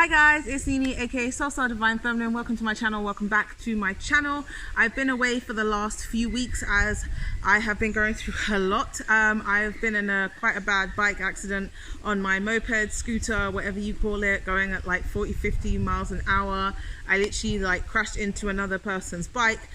Hi guys, it's Nene aka SoulStar Divine Feminine. Welcome to my channel. Welcome back to my channel. I've been away for the last few weeks as I have been going through a lot. I've been in quite a bad bike accident on my moped, scooter, whatever you call it, going at like 40-50 miles an hour. I literally crashed into another person's bike,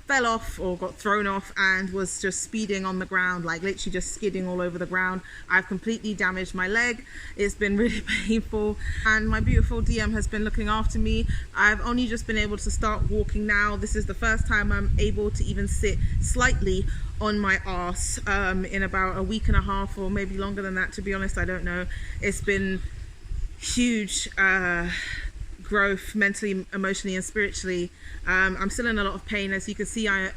fell off or got thrown off, and was just speeding on the ground, literally just skidding all over the ground. I've completely damaged my leg. It's been really painful, and my beautiful DM has been looking after me. I've only just been able to start walking now. This is the first time I'm able to even sit slightly on my arse in about a week and a half, or maybe longer than that, to be honest. I don't know. It's been huge growth mentally, emotionally and spiritually. I'm still in a lot of pain. As you can see, I'm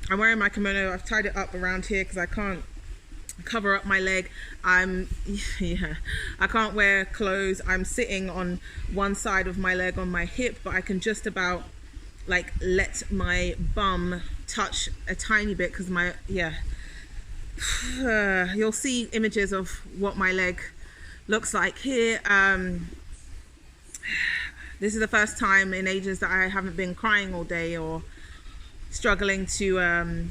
wearing my kimono. I've tied it up around here because I can't cover up my leg. I can't wear clothes. I'm sitting on one side of my leg on my hip, but I can just about let my bum touch a tiny bit because you'll see images of what my leg looks like here. This is the first time in ages that I haven't been crying all day or struggling to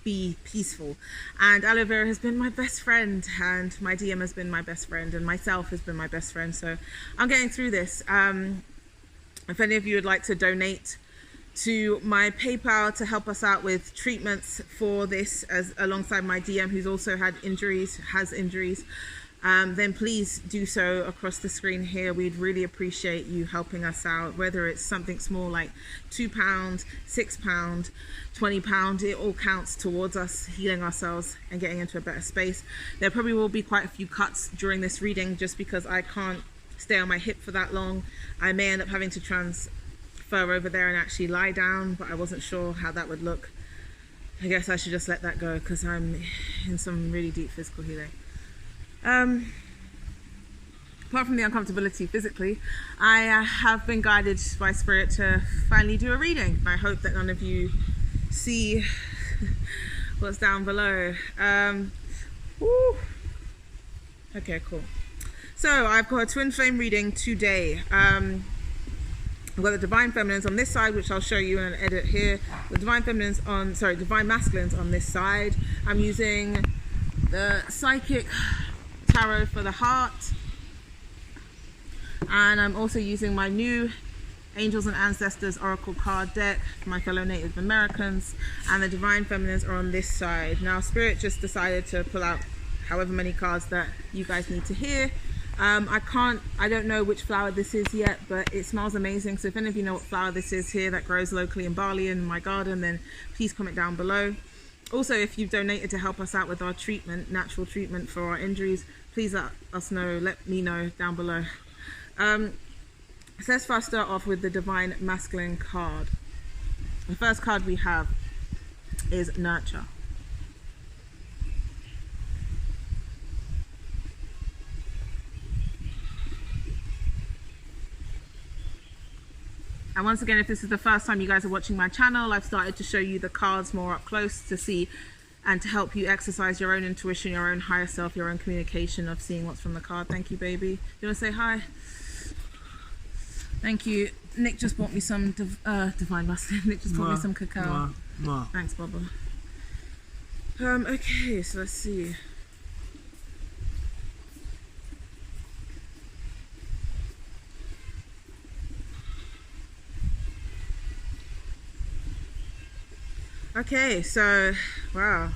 be peaceful. And aloe vera has been my best friend, and my DM has been my best friend, and myself has been my best friend. So I'm getting through this. If any of you would like to donate to my PayPal to help us out with treatments for this, alongside my DM who's also has injuries, then please do so across the screen here. We'd really appreciate you helping us out, whether it's something small like £2, £6, £20. It all counts towards us healing ourselves and getting into a better space. There probably will be quite a few cuts during this reading just because I can't stay on my hip for that long. I may end up having to transfer over there and actually lie down, but I wasn't sure how that would look. I guess I should just let that go because I'm in some really deep physical healing. Apart from the uncomfortability physically, I have been guided by spirit to finally do a reading. I hope that none of you see what's down below. Okay, cool. So I've got a twin flame reading today. I've got the divine feminines on this side, which I'll show you in an edit here. The divine masculines on this side. I'm using the psychic tarot for the heart, and I'm also using my new Angels and Ancestors Oracle card deck for my fellow Native Americans, and the divine feminines are on this side. Now spirit just decided to pull out however many cards that you guys need to hear. I don't know which flower this is yet, but it smells amazing. So if any of you know what flower this is here that grows locally in Bali in my garden, then please comment down below. Also, if you've donated to help us out with our treatment, natural treatment for our injuries, please let us know, let me know down below. So let's first start off with the Divine Masculine card. The first card we have is Nurture. And once again, if this is the first time you guys are watching my channel, I've started to show you the cards more up close to see and to help you exercise your own intuition, your own higher self, your own communication of seeing what's from the card. Thank you, baby. You want to say hi? Thank you. Nick just bought me some divine masculine. Nick just bought me some cacao. Thanks, Bubba. Okay, so let's see. Okay, so wow,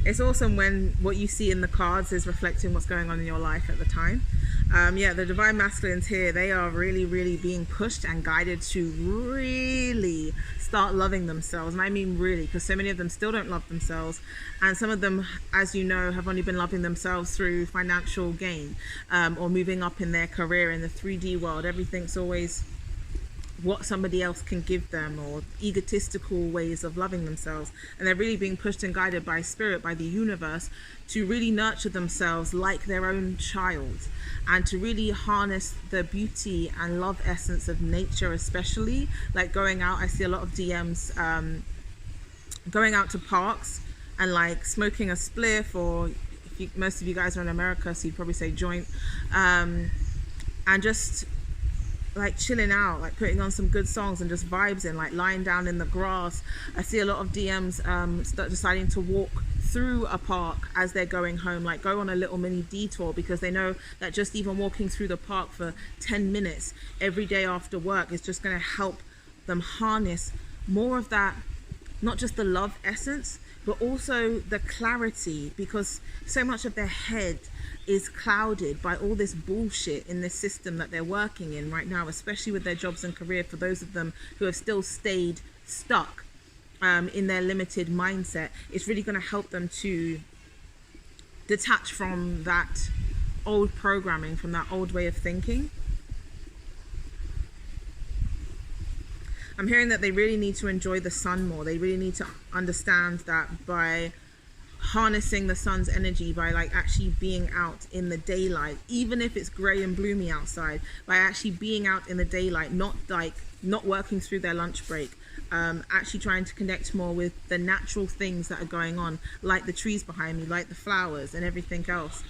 it's awesome when what you see in the cards is reflecting what's going on in your life at the time. The divine masculines here, they are really being pushed and guided to really start loving themselves, and I mean really, because so many of them still don't love themselves, and some of them, as you know, have only been loving themselves through financial gain, or moving up in their career in the 3D world. Everything's always what somebody else can give them, or egotistical ways of loving themselves, and they're really being pushed and guided by spirit, by the universe, to really nurture themselves like their own child, and to really harness the beauty and love essence of nature, especially going out. I see a lot of DMs going out to parks and smoking a spliff, or most of you guys are in America, so you'd probably say joint, and just like chilling out, like putting on some good songs and just vibes in, like lying down in the grass. I see a lot of DMs start deciding to walk through a park as they're going home, like go on a little mini detour, because they know that just even walking through the park for 10 minutes every day after work is just going to help them harness more of that, not just the love essence, but also the clarity, because so much of their head is clouded by all this bullshit in this system that they're working in right now, especially with their jobs and career. For those of them who have still stayed stuck in their limited mindset, it's really going to help them to detach from that old programming, from that old way of thinking. I'm hearing that they really need to enjoy the sun more. They really need to understand that by harnessing the sun's energy, by like actually being out in the daylight, even if it's grey and gloomy outside, by actually being out in the daylight, not working through their lunch break, actually trying to connect more with the natural things that are going on, like the trees behind me, like the flowers and everything else.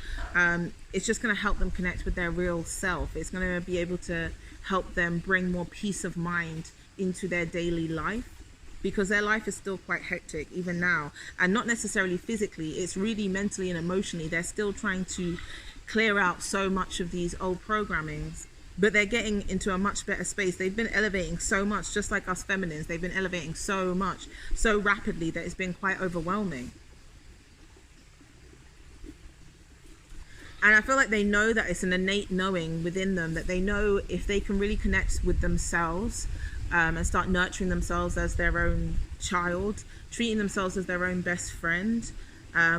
It's just going to help them connect with their real self. It's going to be able to help them bring more peace of mind into their daily life, because their life is still quite hectic even now, and not necessarily physically, it's really mentally and emotionally. They're still trying to clear out so much of these old programmings, but they're getting into a much better space. They've been elevating so much, just like us feminines. They've been elevating so much so rapidly that it's been quite overwhelming. And I feel like they know that it's an innate knowing within them, that they know if they can really connect with themselves and start nurturing themselves as their own child, treating themselves as their own best friend,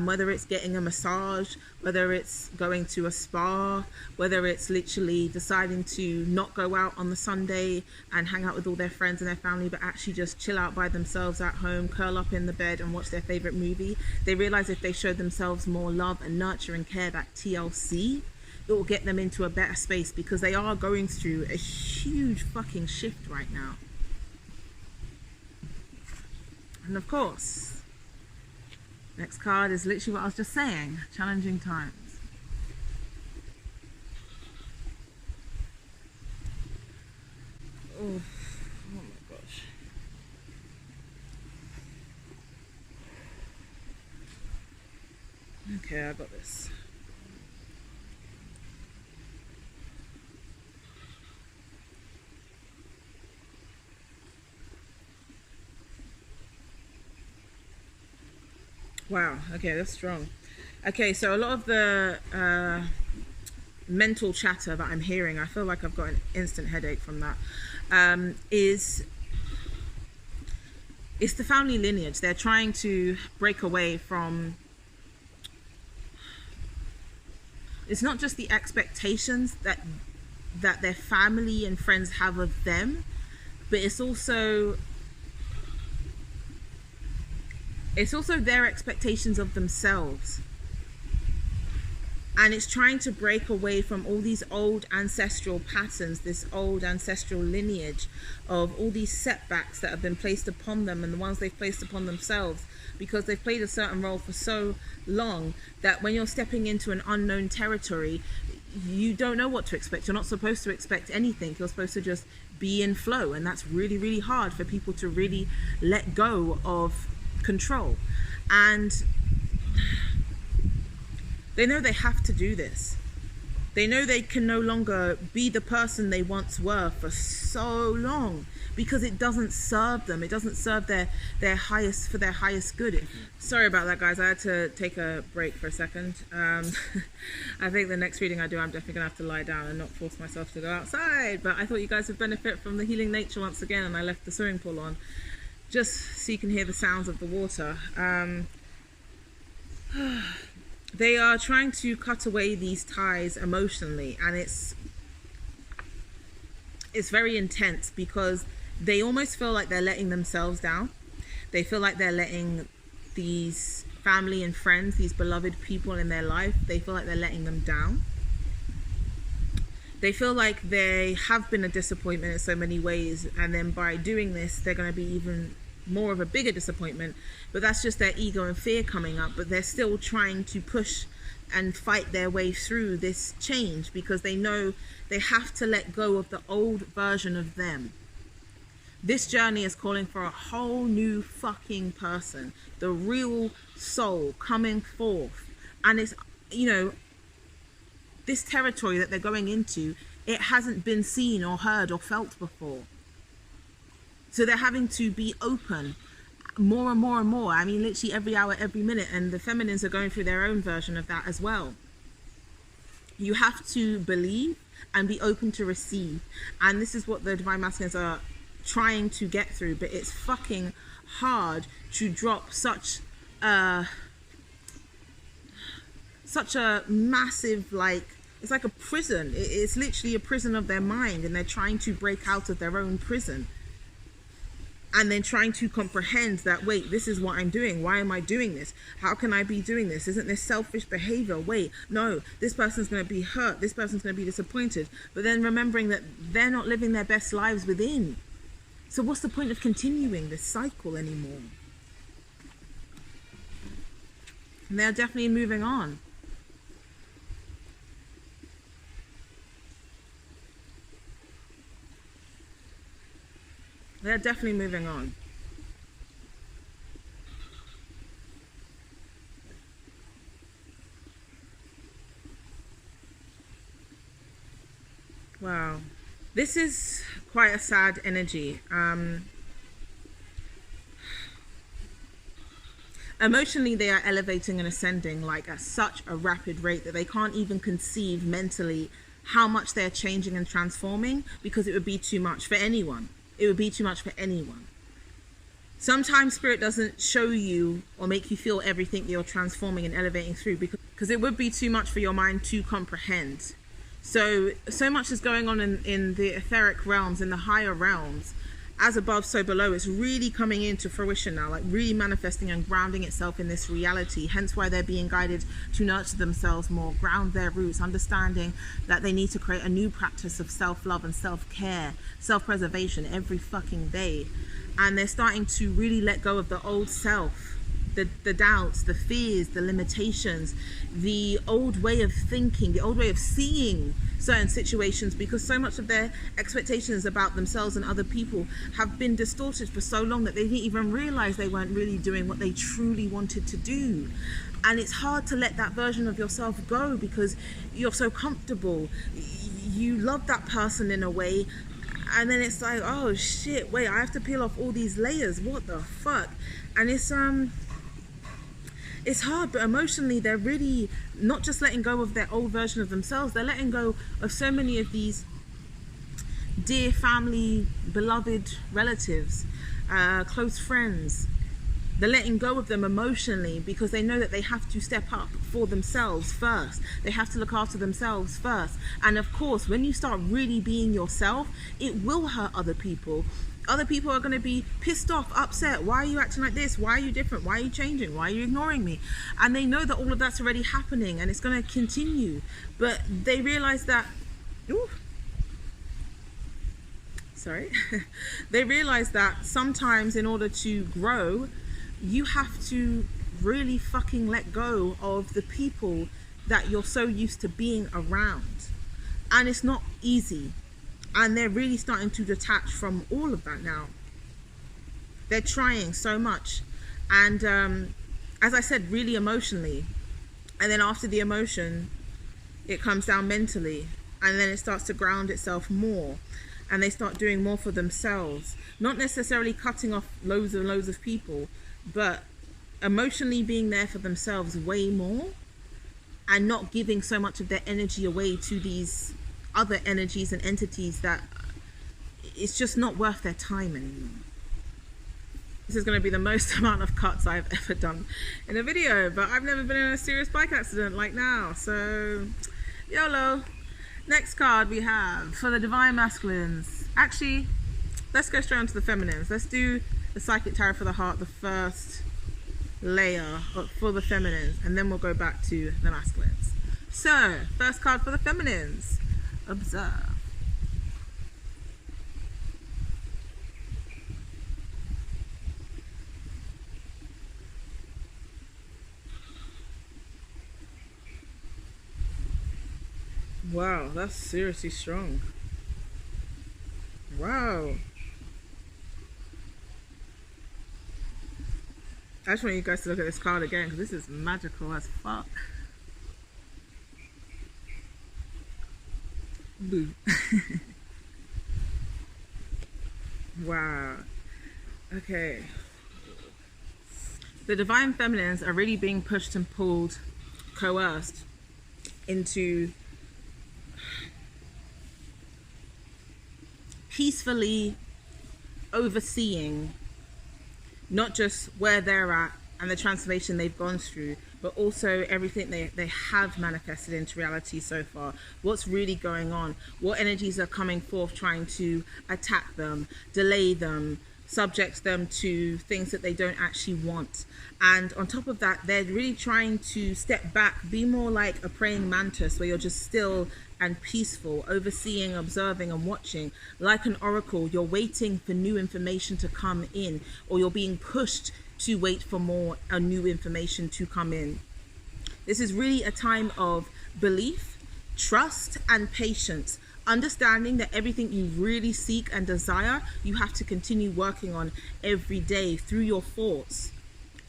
whether it's getting a massage, whether it's going to a spa, whether it's literally deciding to not go out on the Sunday and hang out with all their friends and their family, but actually just chill out by themselves at home, curl up in the bed and watch their favorite movie. They realize if they show themselves more love and nurture and care, that TLC, it will get them into a better space, because they are going through a huge fucking shift right now. And of course, next card is literally what I was just saying, challenging times. Oh my gosh. Okay, I got this. Wow, okay, that's strong. Okay, so a lot of the mental chatter that I'm hearing, I feel like I've got an instant headache from that, is the family lineage. They're trying to break away from, it's not just the expectations that their family and friends have of them, but it's also their expectations of themselves. And it's trying to break away from all these old ancestral patterns, this old ancestral lineage of all these setbacks that have been placed upon them and the ones they've placed upon themselves, because they've played a certain role for so long that when you're stepping into an unknown territory, you don't know what to expect. You're not supposed to expect anything. You're supposed to just be in flow. And that's really, really hard for people to really let go of control. And they know they have to do this. They know they can no longer be the person they once were for so long, because it doesn't serve them. It doesn't serve their highest good. Sorry about that, guys. I had to take a break for a second. I think the next reading I do, I'm definitely gonna have to lie down and not force myself to go outside. But I thought you guys would benefit from the healing nature once again, and I left the swimming pool on, just so you can hear the sounds of the water. They are trying to cut away these ties emotionally, and it's very intense, because they almost feel like they're letting themselves down. They feel like they're letting these family and friends, these beloved people in their life, they feel like they're letting them down. They feel like they have been a disappointment in so many ways, and then by doing this, they're going to be even more of a bigger disappointment. But that's just their ego and fear coming up. But they're still trying to push and fight their way through this change, because they know they have to let go of the old version of them. This journey is calling for a whole new fucking person, the real soul coming forth. And it's, you know, this territory that they're going into, it hasn't been seen or heard or felt before. So they're having to be open more and more and more. I mean, literally every hour, every minute. And the feminines are going through their own version of that as well. You have to believe and be open to receive. And this is what the divine masculines are trying to get through. But it's fucking hard to drop such a massive, like, it's like a prison. It's literally a prison of their mind, and they're trying to break out of their own prison. And then trying to comprehend that, wait, this is what I'm doing. Why am I doing this? How can I be doing this? Isn't this selfish behavior? Wait, no, this person's going to be hurt. This person's going to be disappointed. But then remembering that they're not living their best lives within. So what's the point of continuing this cycle anymore? And they're definitely moving on. They're definitely moving on. Wow. This is quite a sad energy. Emotionally, they are elevating and ascending like at such a rapid rate that they can't even conceive mentally how much they're changing and transforming, because it would be too much for anyone. It would be too much for anyone. Sometimes spirit doesn't show you or make you feel everything you're transforming and elevating through, because it would be too much for your mind to comprehend. So much is going on in the etheric realms, in the higher realms. As above, so below. It's really coming into fruition now, like really manifesting and grounding itself in this reality. Hence why they're being guided to nurture themselves more, ground their roots, understanding that they need to create a new practice of self-love and self-care, self-preservation every fucking day. And they're starting to really let go of the old self, the doubts, the fears, the limitations, the old way of thinking, the old way of seeing certain situations, because so much of their expectations about themselves and other people have been distorted for so long that they didn't even realize they weren't really doing what they truly wanted to do. And it's hard to let that version of yourself go, because you're so comfortable. You love that person in a way, and then it's like, oh shit, wait, I have to peel off all these layers. What the fuck? And it's hard, but emotionally they're really not just letting go of their old version of themselves, they're letting go of so many of these dear family, beloved relatives, close friends. They're letting go of them emotionally, because they know that they have to step up for themselves first. They have to look after themselves first. And of course, when you start really being yourself, it will hurt other people. Other people are going to be pissed off, upset. Why are you acting like this? Why are you different? Why are you changing? Why are you ignoring me? And they know that all of that's already happening, and it's going to continue. But they realize that, they realize that sometimes in order to grow, you have to really fucking let go of the people that you're so used to being around. And it's not easy. And they're really starting to detach from all of that now. They're trying so much. And as I said, really emotionally. And then after the emotion, it comes down mentally. And then it starts to ground itself more. And they start doing more for themselves. Not necessarily cutting off loads and loads of people, but emotionally being there for themselves way more. And not giving so much of their energy away to these other energies and entities that it's just not worth their time anymore. This is going to be the most amount of cuts I've ever done in a video, but I've never been in a serious bike accident like now, so YOLO. Next card we have for the divine masculines. Actually, let's go straight on to the feminines. Let's do the psychic tarot for the heart, the first layer for the feminines, and then we'll go back to the masculines. So first card for the feminines. Observe. Wow, that's seriously strong. Wow. I just want you guys to look at this card again because this is magical as fuck. Boo. Wow. Okay. The divine feminines are really being pushed and pulled, coerced into peacefully overseeing not just where they're at and the transformation they've gone through, but also everything they have manifested into reality so far. What's really going on? What energies are coming forth trying to attack them, delay them, subject them to things that they don't actually want. And on top of that, they're really trying to step back, be more like a praying mantis where you're just still and peaceful, overseeing, observing and watching. Like an oracle, you're waiting for new information to come in, or you're being pushed to wait for more new information to come in. This is really a time of belief, trust and patience. Understanding that everything you really seek and desire, you have to continue working on every day through your thoughts,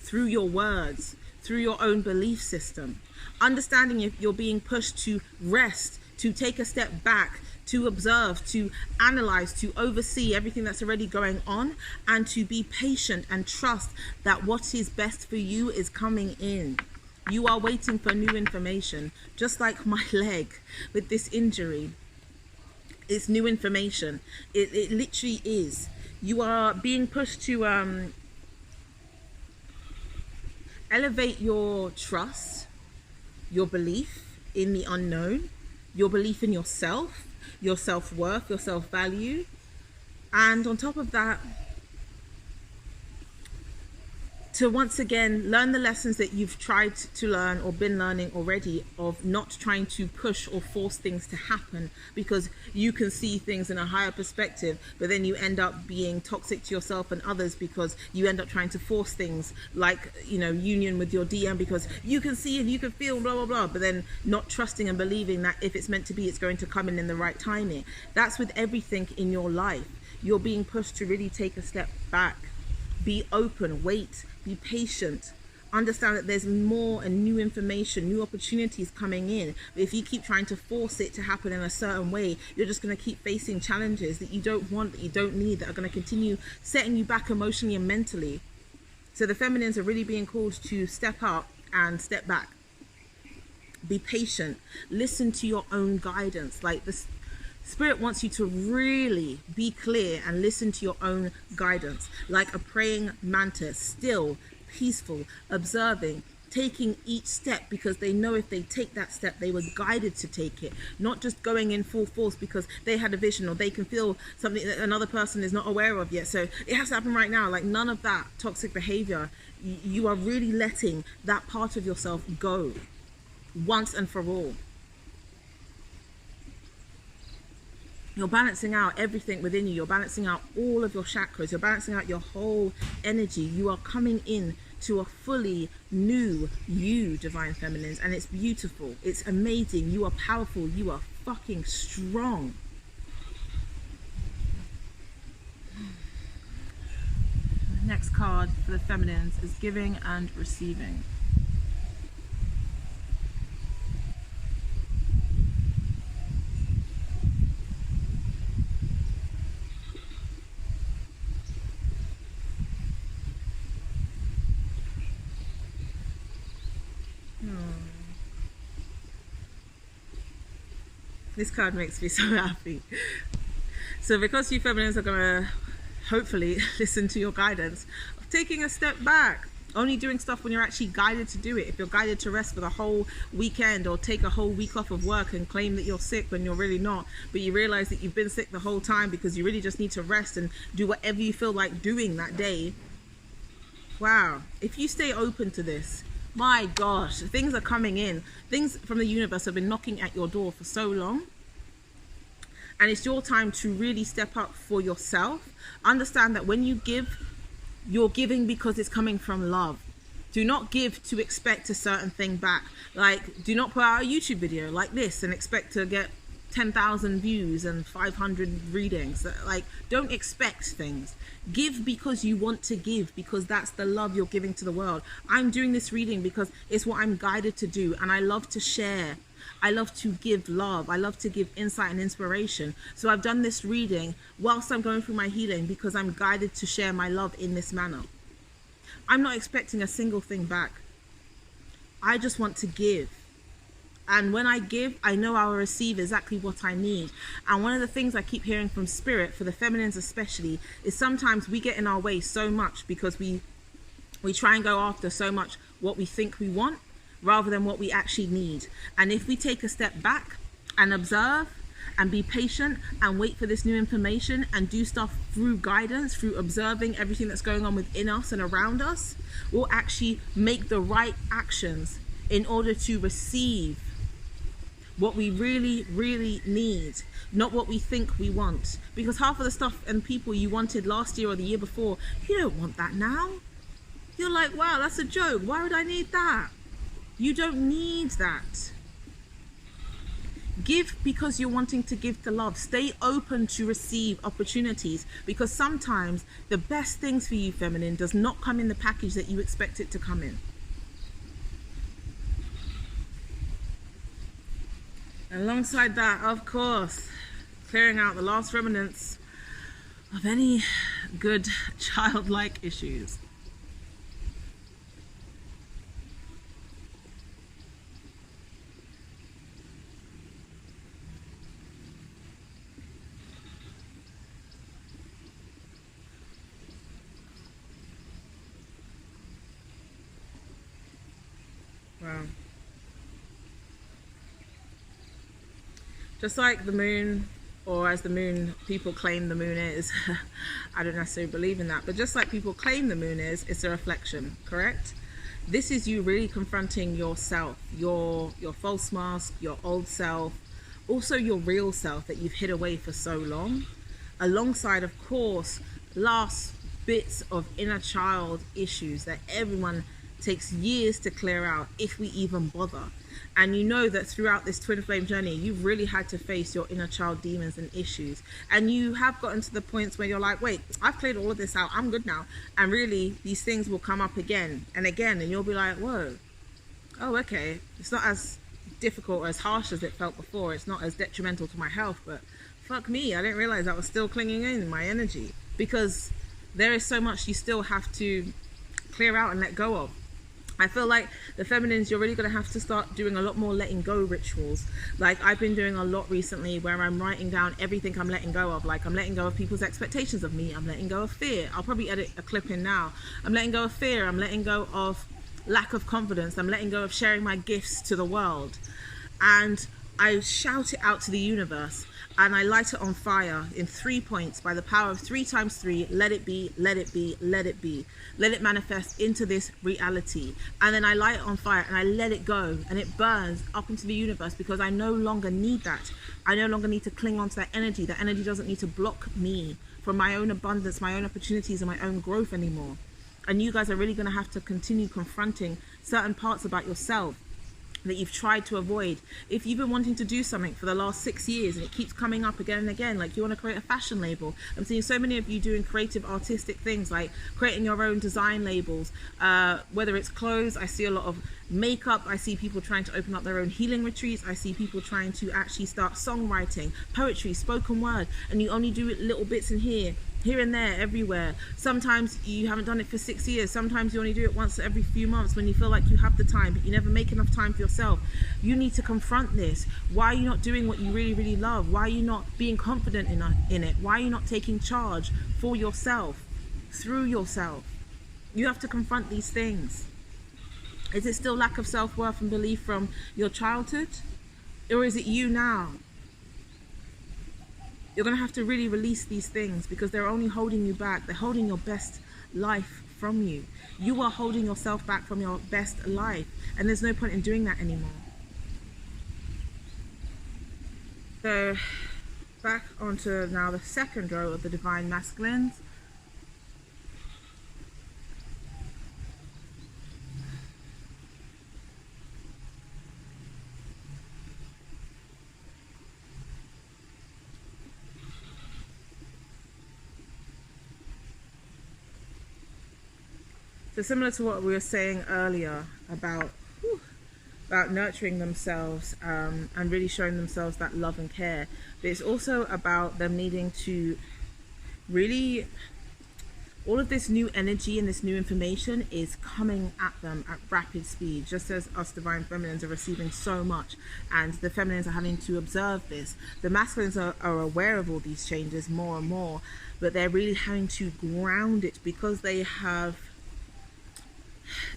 through your words, through your own belief system. Understanding if you're being pushed to rest, to take a step back, to observe, to analyze, to oversee everything that's already going on, and to be patient and trust that what is best for you is coming in. You are waiting for new information, just like my leg with this injury. It's new information. It literally is. You are being pushed to elevate your trust, your belief in the unknown, your belief in yourself, your self-worth, your self-value. And on top of that, to once again learn the lessons that you've tried to learn or been learning already, of not trying to push or force things to happen because you can see things in a higher perspective, but then you end up being toxic to yourself and others because you end up trying to force things like, you know, union with your DM because you can see and you can feel blah blah blah, but then not trusting and believing that if it's meant to be, it's going to come in the right timing. That's with everything in your life. You're being pushed to really take a step back. Be open, wait, be patient. Understand that there's more and new information, new opportunities coming in. But if you keep trying to force it to happen in a certain way, you're just going to keep facing challenges that you don't want, that you don't need, that are going to continue setting you back emotionally and mentally. So the feminines are really being called to step up and step back. Be patient. Listen to your own guidance. Like this. Spirit wants you to really be clear and listen to your own guidance, like a praying mantis, still, peaceful, observing, taking each step because they know if they take that step, they were guided to take it, not just going in full force because they had a vision or they can feel something that another person is not aware of yet. So it has to happen right now. Like none of that toxic behavior. You are really letting that part of yourself go once and for all. You're balancing out everything within you. You're balancing out all of your chakras. You're balancing out your whole energy. You are coming in to a fully new you, divine feminines, and it's beautiful. It's amazing. You are powerful. You are fucking strong. The next card for the feminines is giving and receiving. This card makes me so happy. So because you feminines are going to hopefully listen to your guidance of taking a step back, only doing stuff when you're actually guided to do it. If you're guided to rest for the whole weekend or take a whole week off of work and claim that you're sick when you're really not, but you realize that you've been sick the whole time because you really just need to rest and do whatever you feel like doing that day. Wow. If you stay open to this, my gosh, things are coming in. Things from the universe have been knocking at your door for so long. And it's your time to really step up for yourself. Understand that when you give, you're giving because it's coming from love. Do not give to expect a certain thing back. Like, do not put out a YouTube video like this and expect to get 10,000 views and 500 readings. Like, don't expect things. Give because you want to give, because that's the love you're giving to the world. I'm doing this reading because it's what I'm guided to do, and I love to share. I love to give love. I love to give insight and inspiration. So I've done this reading whilst I'm going through my healing because I'm guided to share my love in this manner. I'm not expecting a single thing back. I just want to give. And when I give, I know I will receive exactly what I need. And one of the things I keep hearing from spirit, for the feminines especially, is sometimes we get in our way so much because we try and go after so much what we think we want rather than what we actually need. And if we take a step back and observe and be patient and wait for this new information and do stuff through guidance, through observing everything that's going on within us and around us, we'll actually make the right actions in order to receive what we really, really need, not what we think we want. Because half of the stuff and people you wanted last year or the year before, you don't want that now. You're like, wow, that's a joke. Why would I need that? You don't need that. Give because you're wanting to give to love. Stay open to receive opportunities, because sometimes the best things for you, feminine, does not come in the package that you expect it to come in. Alongside that, of course, clearing out the last remnants of any good childlike issues. Wow. Just like the moon, or as the moon people claim the moon is, I don't necessarily believe in that, but just like people claim the moon is, it's a reflection, correct? This is you really confronting yourself, your false mask, your old self, also your real self that you've hid away for so long, alongside, of course, last bits of inner child issues that everyone takes years to clear out, if we even bother. And you know that throughout this twin flame journey, you've really had to face your inner child demons and issues. And you have gotten to the points where you're like, wait, I've cleared all of this out, I'm good now. And really, these things will come up again and again, and you'll be like, whoa, oh, okay. It's not as difficult or as harsh as it felt before. It's not as detrimental to my health, but fuck me, I didn't realize I was still clinging in my energy, because there is so much you still have to clear out and let go of. I feel like the feminines, you're really going to have to start doing a lot more letting go rituals. Like I've been doing a lot recently where I'm writing down everything I'm letting go of. Like I'm letting go of people's expectations of me. I'm letting go of fear. I'll probably edit a clip in now. I'm letting go of fear. I'm letting go of lack of confidence. I'm letting go of sharing my gifts to the world. And I shout it out to the universe, and I light it on fire in 3 points by the power of 3 times 3. Let it be, let it be, let it be. Let it manifest into this reality. And then I light it on fire and I let it go, and it burns up into the universe, because I no longer need that. I no longer need to cling on to that energy. That energy doesn't need to block me from my own abundance, my own opportunities, and my own growth anymore. And you guys are really going to have to continue confronting certain parts about yourself that you've tried to avoid. If you've been wanting to do something for the last 6 years and it keeps coming up again and again, like you want to create a fashion label. I'm seeing so many of you doing creative artistic things, like creating your own design labels, whether it's clothes. I see a lot of makeup. I see people trying to open up their own healing retreats. I see people trying to actually start songwriting, poetry, spoken word, and you only do it little bits in here and there, everywhere. Sometimes you haven't done it for 6 years. Sometimes you only do it once every few months when you feel like you have the time, but you never make enough time for yourself. You need to confront this. Why are you not doing what you really, really love? Why are you not being confident in it? Why are you not taking charge for yourself, through yourself? You have to confront these things. Is it still lack of self-worth and belief from your childhood? Or is it you now? You're going to have to really release these things, because they're only holding you back. They're holding your best life from you. You are holding yourself back from your best life, and there's no point in doing that anymore. So back onto now the second row of the divine masculines. So similar to what we were saying earlier about nurturing themselves and really showing themselves that love and care, but it's also about them needing to really, all of this new energy and this new information is coming at them at rapid speed, just as us divine feminines are receiving so much, and the feminines are having to observe this. The masculines are aware of all these changes more and more, but they're really having to ground it, because they have,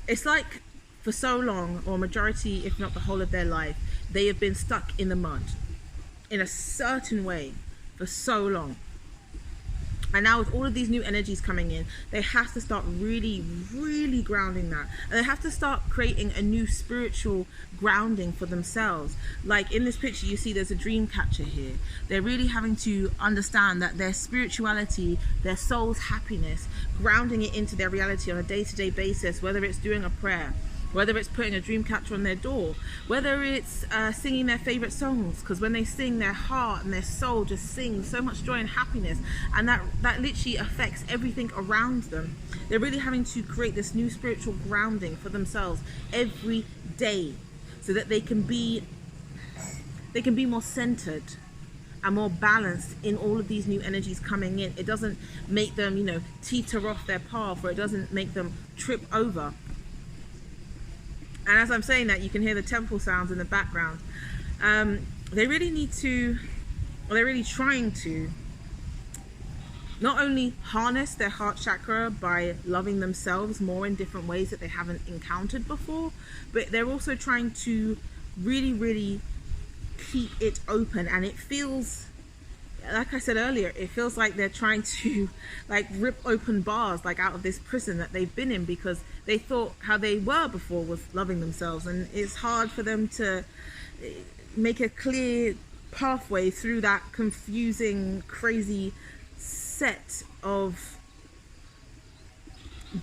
it's like for so long, or majority if not the whole of their life, they have been stuck in the mud in a certain way for so long. And now with all of these new energies coming in, they have to start really, really grounding that. And they have to start creating a new spiritual grounding for themselves. Like in this picture, you see there's a dream catcher here. They're really having to understand that their spirituality, their soul's happiness, grounding it into their reality on a day-to-day basis, whether it's doing a prayer, whether it's putting a dream catcher on their door, whether it's singing their favorite songs, because when they sing, their heart and their soul just sings so much joy and happiness, and that literally affects everything around them. They're really having to create this new spiritual grounding for themselves every day, so that they can be more centered and more balanced in all of these new energies coming in. It doesn't make them, teeter off their path, or it doesn't make them trip over. And as I'm saying that, you can hear the temple sounds in the background. They really need to, or they're really trying to, not only harness their heart chakra by loving themselves more in different ways that they haven't encountered before, but they're also trying to really, really keep it open. And it feels, like I said earlier, it feels like they're trying to rip open bars out of this prison that they've been in, because they thought how they were before was loving themselves, and it's hard for them to make a clear pathway through that confusing, crazy set of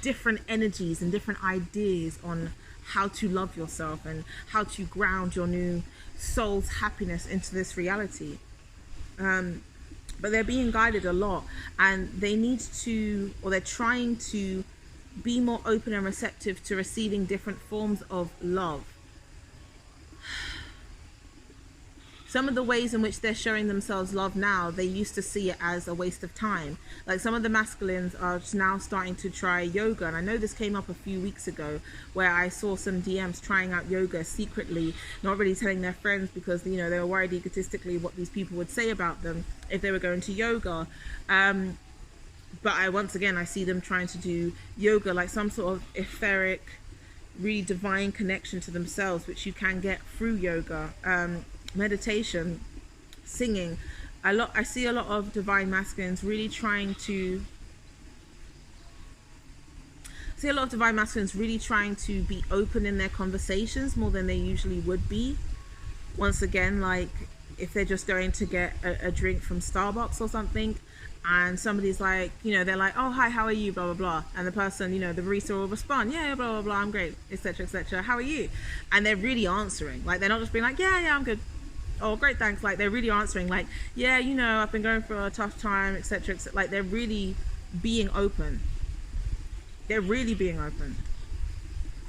different energies and different ideas on how to love yourself and how to ground your new soul's happiness into this reality. But they're being guided a lot, and they need to, or they're trying to be more open and receptive to receiving different forms of love. Some of the ways in which they're showing themselves love now, they used to see it as a waste of time. Like some of the masculines are now starting to try yoga. And I know this came up a few weeks ago, where I saw some DMs trying out yoga secretly, not really telling their friends, because, they were worried egotistically what these people would say about them if they were going to yoga. But once again, I see them trying to do yoga, like some sort of etheric, really divine connection to themselves, which you can get through yoga. Meditation, singing. I see a lot of divine masculines really trying to be open in their conversations more than they usually would be. Once again, like if they're just going to get a drink from Starbucks or something, and somebody's like, they're like, oh hi, how are you, blah blah blah, and the person, the barista will respond, yeah, blah blah blah, I'm great, etc etc, how are you? And they're really answering, like they're not just being like, yeah I'm good, oh great thanks, like they're really answering, like, yeah, I've been going through a tough time, etc etc. Like they're really being open. They're really being open.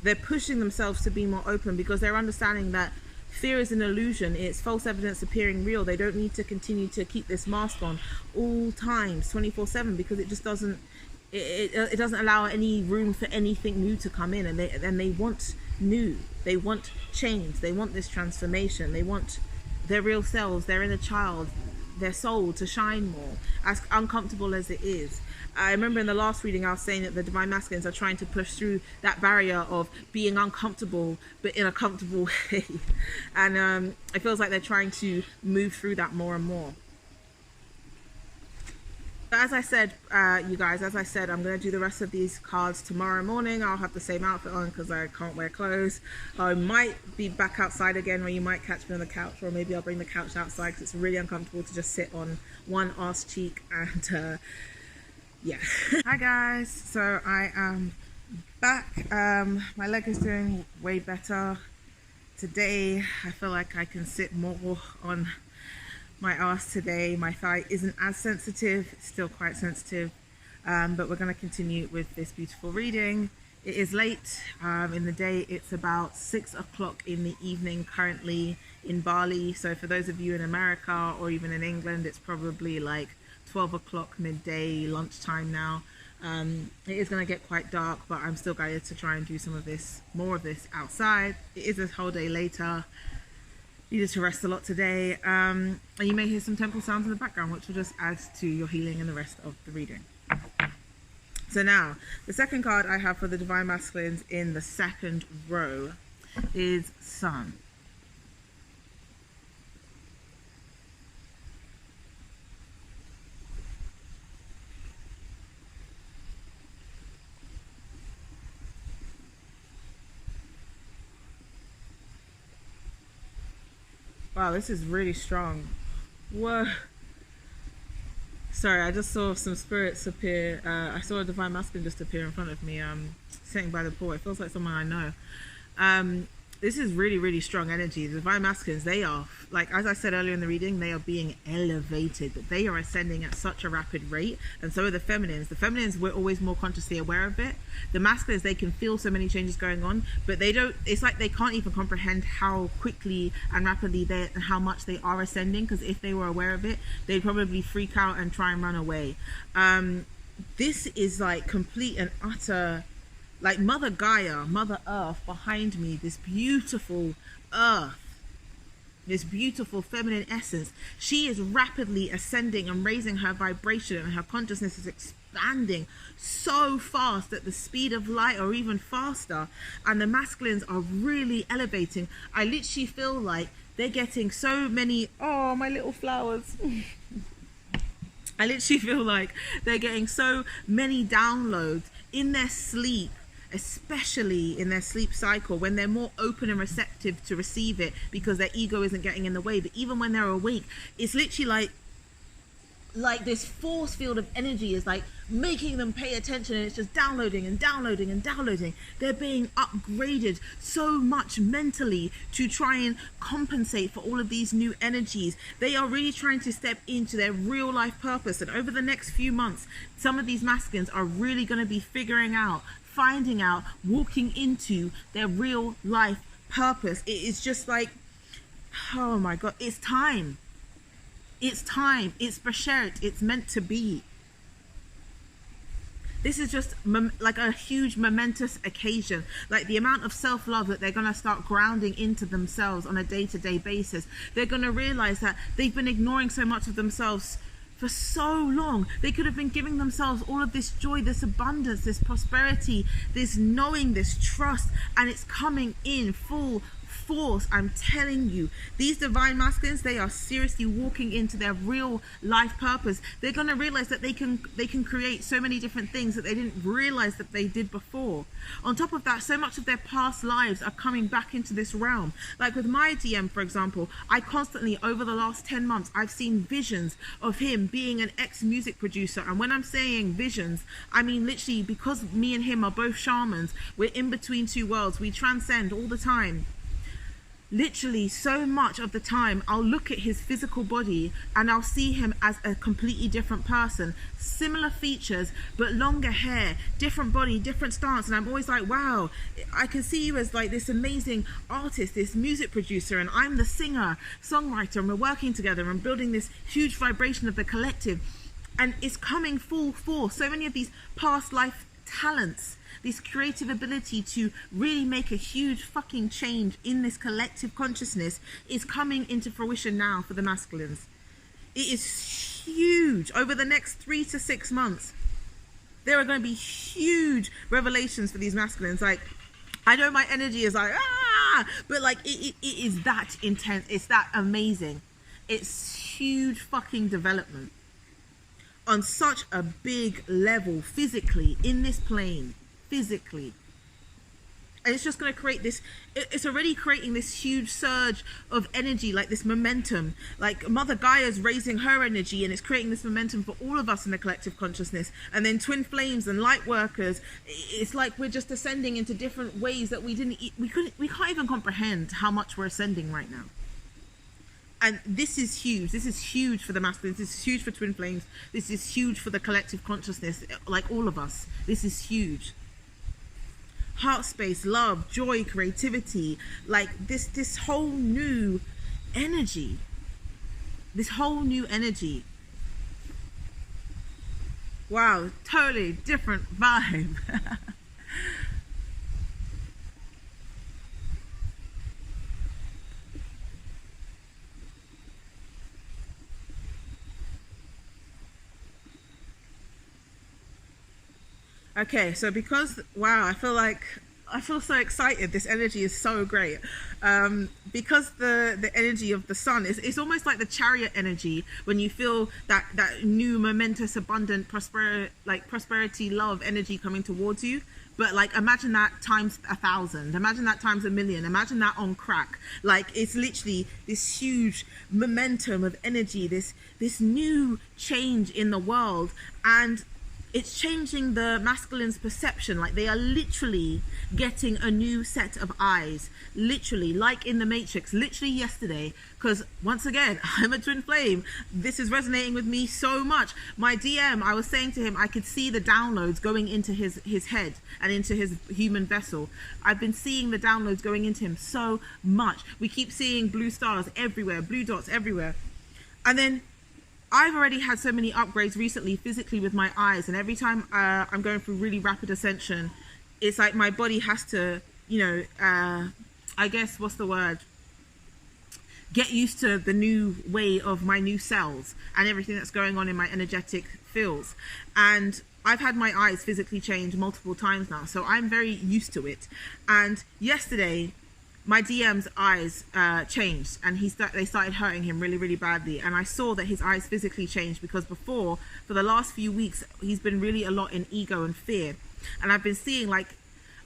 They're pushing themselves to be more open, because they're understanding that fear is an illusion. It's false evidence appearing real. They don't need to continue to keep this mask on all times, 24/7, because it just doesn't, it doesn't allow any room for anything new to come in. And they want new. They want change. They want this transformation. They want their real selves, their inner child, their soul to shine more, as uncomfortable as it is. I remember in the last reading I was saying that the divine masculines are trying to push through that barrier of being uncomfortable but in a comfortable way, and it feels like they're trying to move through that more and more. But as I said, you guys, I'm going to do the rest of these cards tomorrow morning. I'll have the same outfit on because I can't wear clothes. I might be back outside again, or you might catch me on the couch, or maybe I'll bring the couch outside because it's really uncomfortable to just sit on one arse cheek. And yeah. Hi guys, so I am back. My leg is doing way better today. I feel like I can sit more on my arse today. My thigh isn't as sensitive, it's still quite sensitive, but we're going to continue with this beautiful reading. It is late in the day. It's about 6 o'clock in the evening currently in Bali. So for those of you in America or even in England, it's probably like 12 o'clock midday, lunchtime now. It is going to get quite dark, but I'm still guided to try and do more of this outside. It is a whole day later. Needed to rest a lot today. And you may hear some temple sounds in the background, which will just add to your healing and the rest of the reading. So now, the second card I have for the Divine Masculines in the second row is Sun. Wow, this is really strong. Whoa. Sorry, I just saw some spirits appear. I saw a Divine Masculine just appear in front of me, sitting by the pool. It feels like someone I know. This is really, really strong energy. The Divine Masculines, they are, like, as I said earlier in the reading, they are being elevated. They are ascending at such a rapid rate. And so are the Feminines. The Feminines, we're always more consciously aware of it. The Masculines, they can feel so many changes going on, but they don't, it's like they can't even comprehend how quickly and rapidly and how much they are ascending, because if they were aware of it, they'd probably freak out and try and run away. This is like complete and utter, like Mother Gaia, Mother Earth behind me, this beautiful earth, this beautiful feminine essence. She is rapidly ascending and raising her vibration, and her consciousness is expanding so fast at the speed of light or even faster. And the masculines are really elevating. I literally feel like they're getting so many, oh, my little flowers. I literally feel like they're getting so many downloads in their sleep, especially in their sleep cycle, when they're more open and receptive to receive it because their ego isn't getting in the way. But even when they're awake, it's literally like this force field of energy is like making them pay attention, and it's just downloading and downloading and downloading. They're being upgraded so much mentally to try and compensate for all of these new energies. They are really trying to step into their real life purpose, and over the next few months, some of these masculines are really going to be finding out, walking into their real life purpose. It is just like, oh my God, it's time. It's time. It's bashert. It's meant to be. This is just like a huge momentous occasion. Like the amount of self-love that they're going to start grounding into themselves on a day-to-day basis. They're going to realize that they've been ignoring so much of themselves for so long. They could have been giving themselves all of this joy, this abundance, this prosperity, this knowing, this trust, and it's coming in full force. I'm telling you, these divine masculines, they are seriously walking into their real life purpose. They're going to realize that they can create so many different things that they didn't realize that they did before. On top of that, so much of their past lives are coming back into this realm. Like with my DM, for example, I constantly, over the last 10 months, I've seen visions of him being an ex-music producer. And when I'm saying visions, I mean literally, because me and him are both shamans, we're in between two worlds. We transcend all the time. Literally, so much of the time I'll look at his physical body and I'll see him as a completely different person, similar features but longer hair, different body, different stance, and I'm always like, wow, I can see you as like this amazing artist, this music producer, and I'm the singer songwriter, and we're working together and building this huge vibration of the collective, and it's coming full force. So many of these past life talents, this creative ability to really make a huge fucking change in this collective consciousness, is coming into fruition now for the masculines. It is huge. Over the next 3 to 6 months, there are going to be huge revelations for these masculines. Like, I know my energy is like, but like it is that intense. It's that amazing. It's huge fucking development on such a big level, physically, in this plane, physically. And it's just going to create this, it's already creating this huge surge of energy, like this momentum. Like Mother Gaia's raising her energy, and it's creating this momentum for all of us in the collective consciousness. And then twin flames and light workers, it's like we're just ascending into different ways that we can't even comprehend how much we're ascending right now. And this is huge. This is huge for the masculines. This is huge for twin flames. This is huge for the collective consciousness, like all of us. This is huge. heart space, love, joy, creativity, like this whole new energy, wow, totally different vibe. Okay, so because, wow, I feel so excited. This energy is so great. Because the energy of the sun is, it's almost like the chariot energy when you feel that new momentous, abundant, prosperity, love energy coming towards you. But like, imagine that times 1,000, imagine that times 1,000,000, imagine that on crack. Like, it's literally this huge momentum of energy, this new change in the world. And it's changing the masculine's perception. Like, they are literally getting a new set of eyes, literally, like in the Matrix, literally yesterday. Because once again, I'm a twin flame. This is resonating with me so much. My DM, I was saying to him, I could see the downloads going into his head and into his human vessel. I've been seeing the downloads going into him so much. We keep seeing blue stars everywhere, blue dots everywhere. And then I've already had so many upgrades recently physically with my eyes, and every time I'm going through really rapid ascension, it's like my body has to, you know, I guess, what's the word? Get used to the new way of my new cells and everything that's going on in my energetic fields. And I've had my eyes physically change multiple times now, so I'm very used to it. And yesterday, my DM's eyes changed, and they started hurting him really, really badly. And I saw that his eyes physically changed because before, for the last few weeks, he's been really a lot in ego and fear. And I've been seeing, like,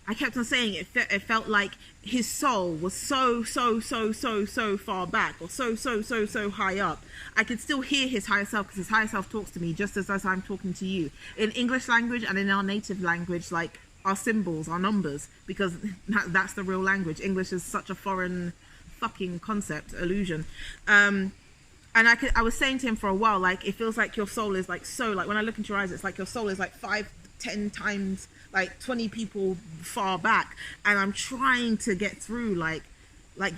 I kept on saying it felt like his soul was so far back, or so high up. I could still hear his higher self, because his higher self talks to me just as I'm talking to you in English language and in our native language, like our symbols, our numbers, because that's the real language. English is such a foreign fucking concept, illusion. And I was saying to him for a while, like, it feels like your soul is like, so, like, when I look into your eyes, it's like your soul is like 5-10 times, like 20 people far back. And I'm trying to get through, like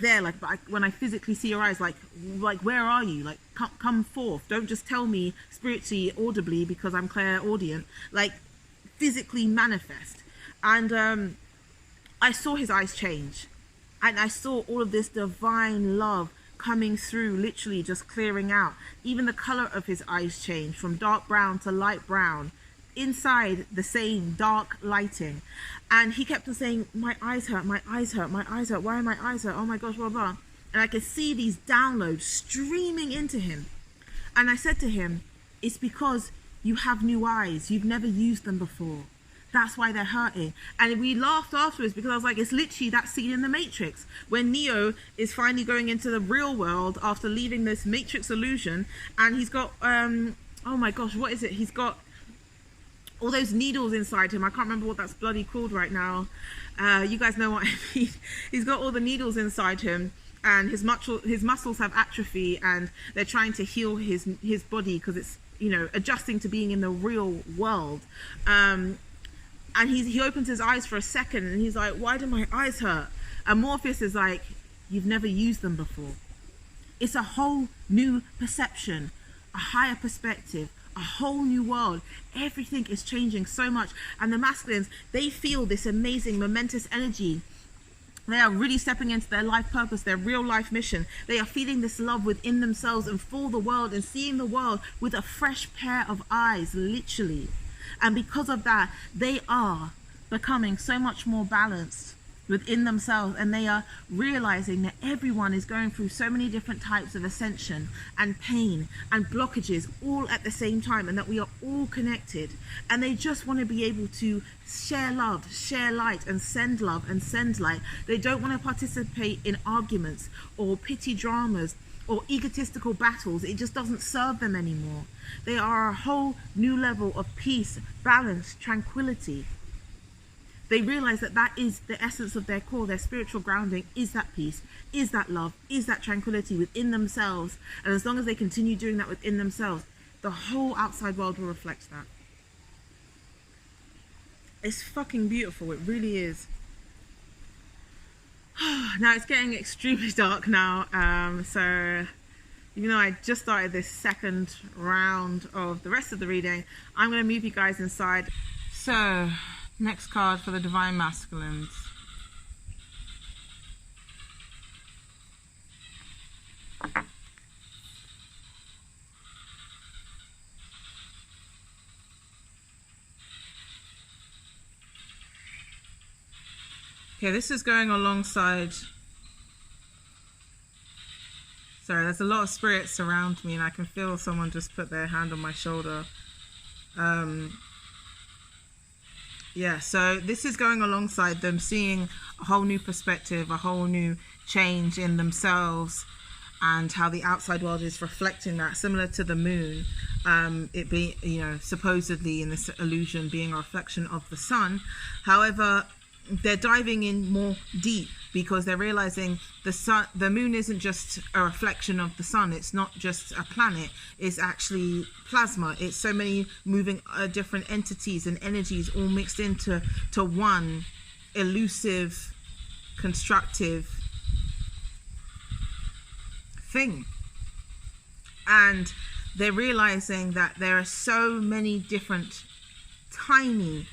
there, like, when I physically see your eyes, like where are you? Like, come forth. Don't just tell me spiritually, audibly, because I'm clairaudient. Like, physically manifest. And I saw his eyes change, and I saw all of this divine love coming through, literally just clearing out. Even the color of his eyes changed from dark brown to light brown, inside the same dark lighting. And he kept on saying, my eyes hurt, my eyes hurt, my eyes hurt, why are my eyes hurt, oh my gosh, blah blah. And I could see these downloads streaming into him. And I said to him, it's because you have new eyes, you've never used them before. That's why they're hurting. And we laughed afterwards, because I was like, it's literally that scene in the Matrix when Neo is finally going into the real world after leaving this Matrix illusion, and he's got oh my gosh, what is it? He's got all those needles inside him. I can't remember what that's bloody called right now. You guys know what I mean. He's got all the needles inside him, and his muscles have atrophy, and they're trying to heal his body because it's, you know, adjusting to being in the real world. And he opens his eyes for a second, and he's like, why do my eyes hurt? And Morpheus is like, you've never used them before. It's a whole new perception, a higher perspective, a whole new world. Everything is changing so much. And the masculines, they feel this amazing, momentous energy. They are really stepping into their life purpose, their real life mission. They are feeling this love within themselves and for the world, and seeing the world with a fresh pair of eyes, literally. And because of that, they are becoming so much more balanced within themselves, and they are realizing that everyone is going through so many different types of ascension and pain and blockages all at the same time, and that we are all connected. And they just want to be able to share love, share light, and send love and send light. They don't want to participate in arguments or petty dramas or egotistical battles. It just doesn't serve them anymore. They are a whole new level of peace, balance, tranquility. They realize that that is the essence of their core. Their spiritual grounding is that peace, is that love, is that tranquility within themselves. And as long as they continue doing that within themselves, the whole outside world will reflect that. It's fucking beautiful. It really is. Now it's getting extremely dark now, so even though I just started this second round of the rest of the reading, I'm going to move you guys inside. So, next card for the Divine Masculines. Okay, this is going alongside... Sorry, there's a lot of spirits around me and I can feel someone just put their hand on my shoulder. Yeah, so this is going alongside them seeing a whole new perspective, a whole new change in themselves, and how the outside world is reflecting that, similar to the moon, it being, you know, supposedly in this illusion being a reflection of the sun. However, they're diving in more deep because they're realizing the moon isn't just a reflection of the sun. It's not just a planet. It's actually plasma. It's so many moving different entities and energies all mixed into one elusive, constructive thing. And they're realizing that there are so many different tiny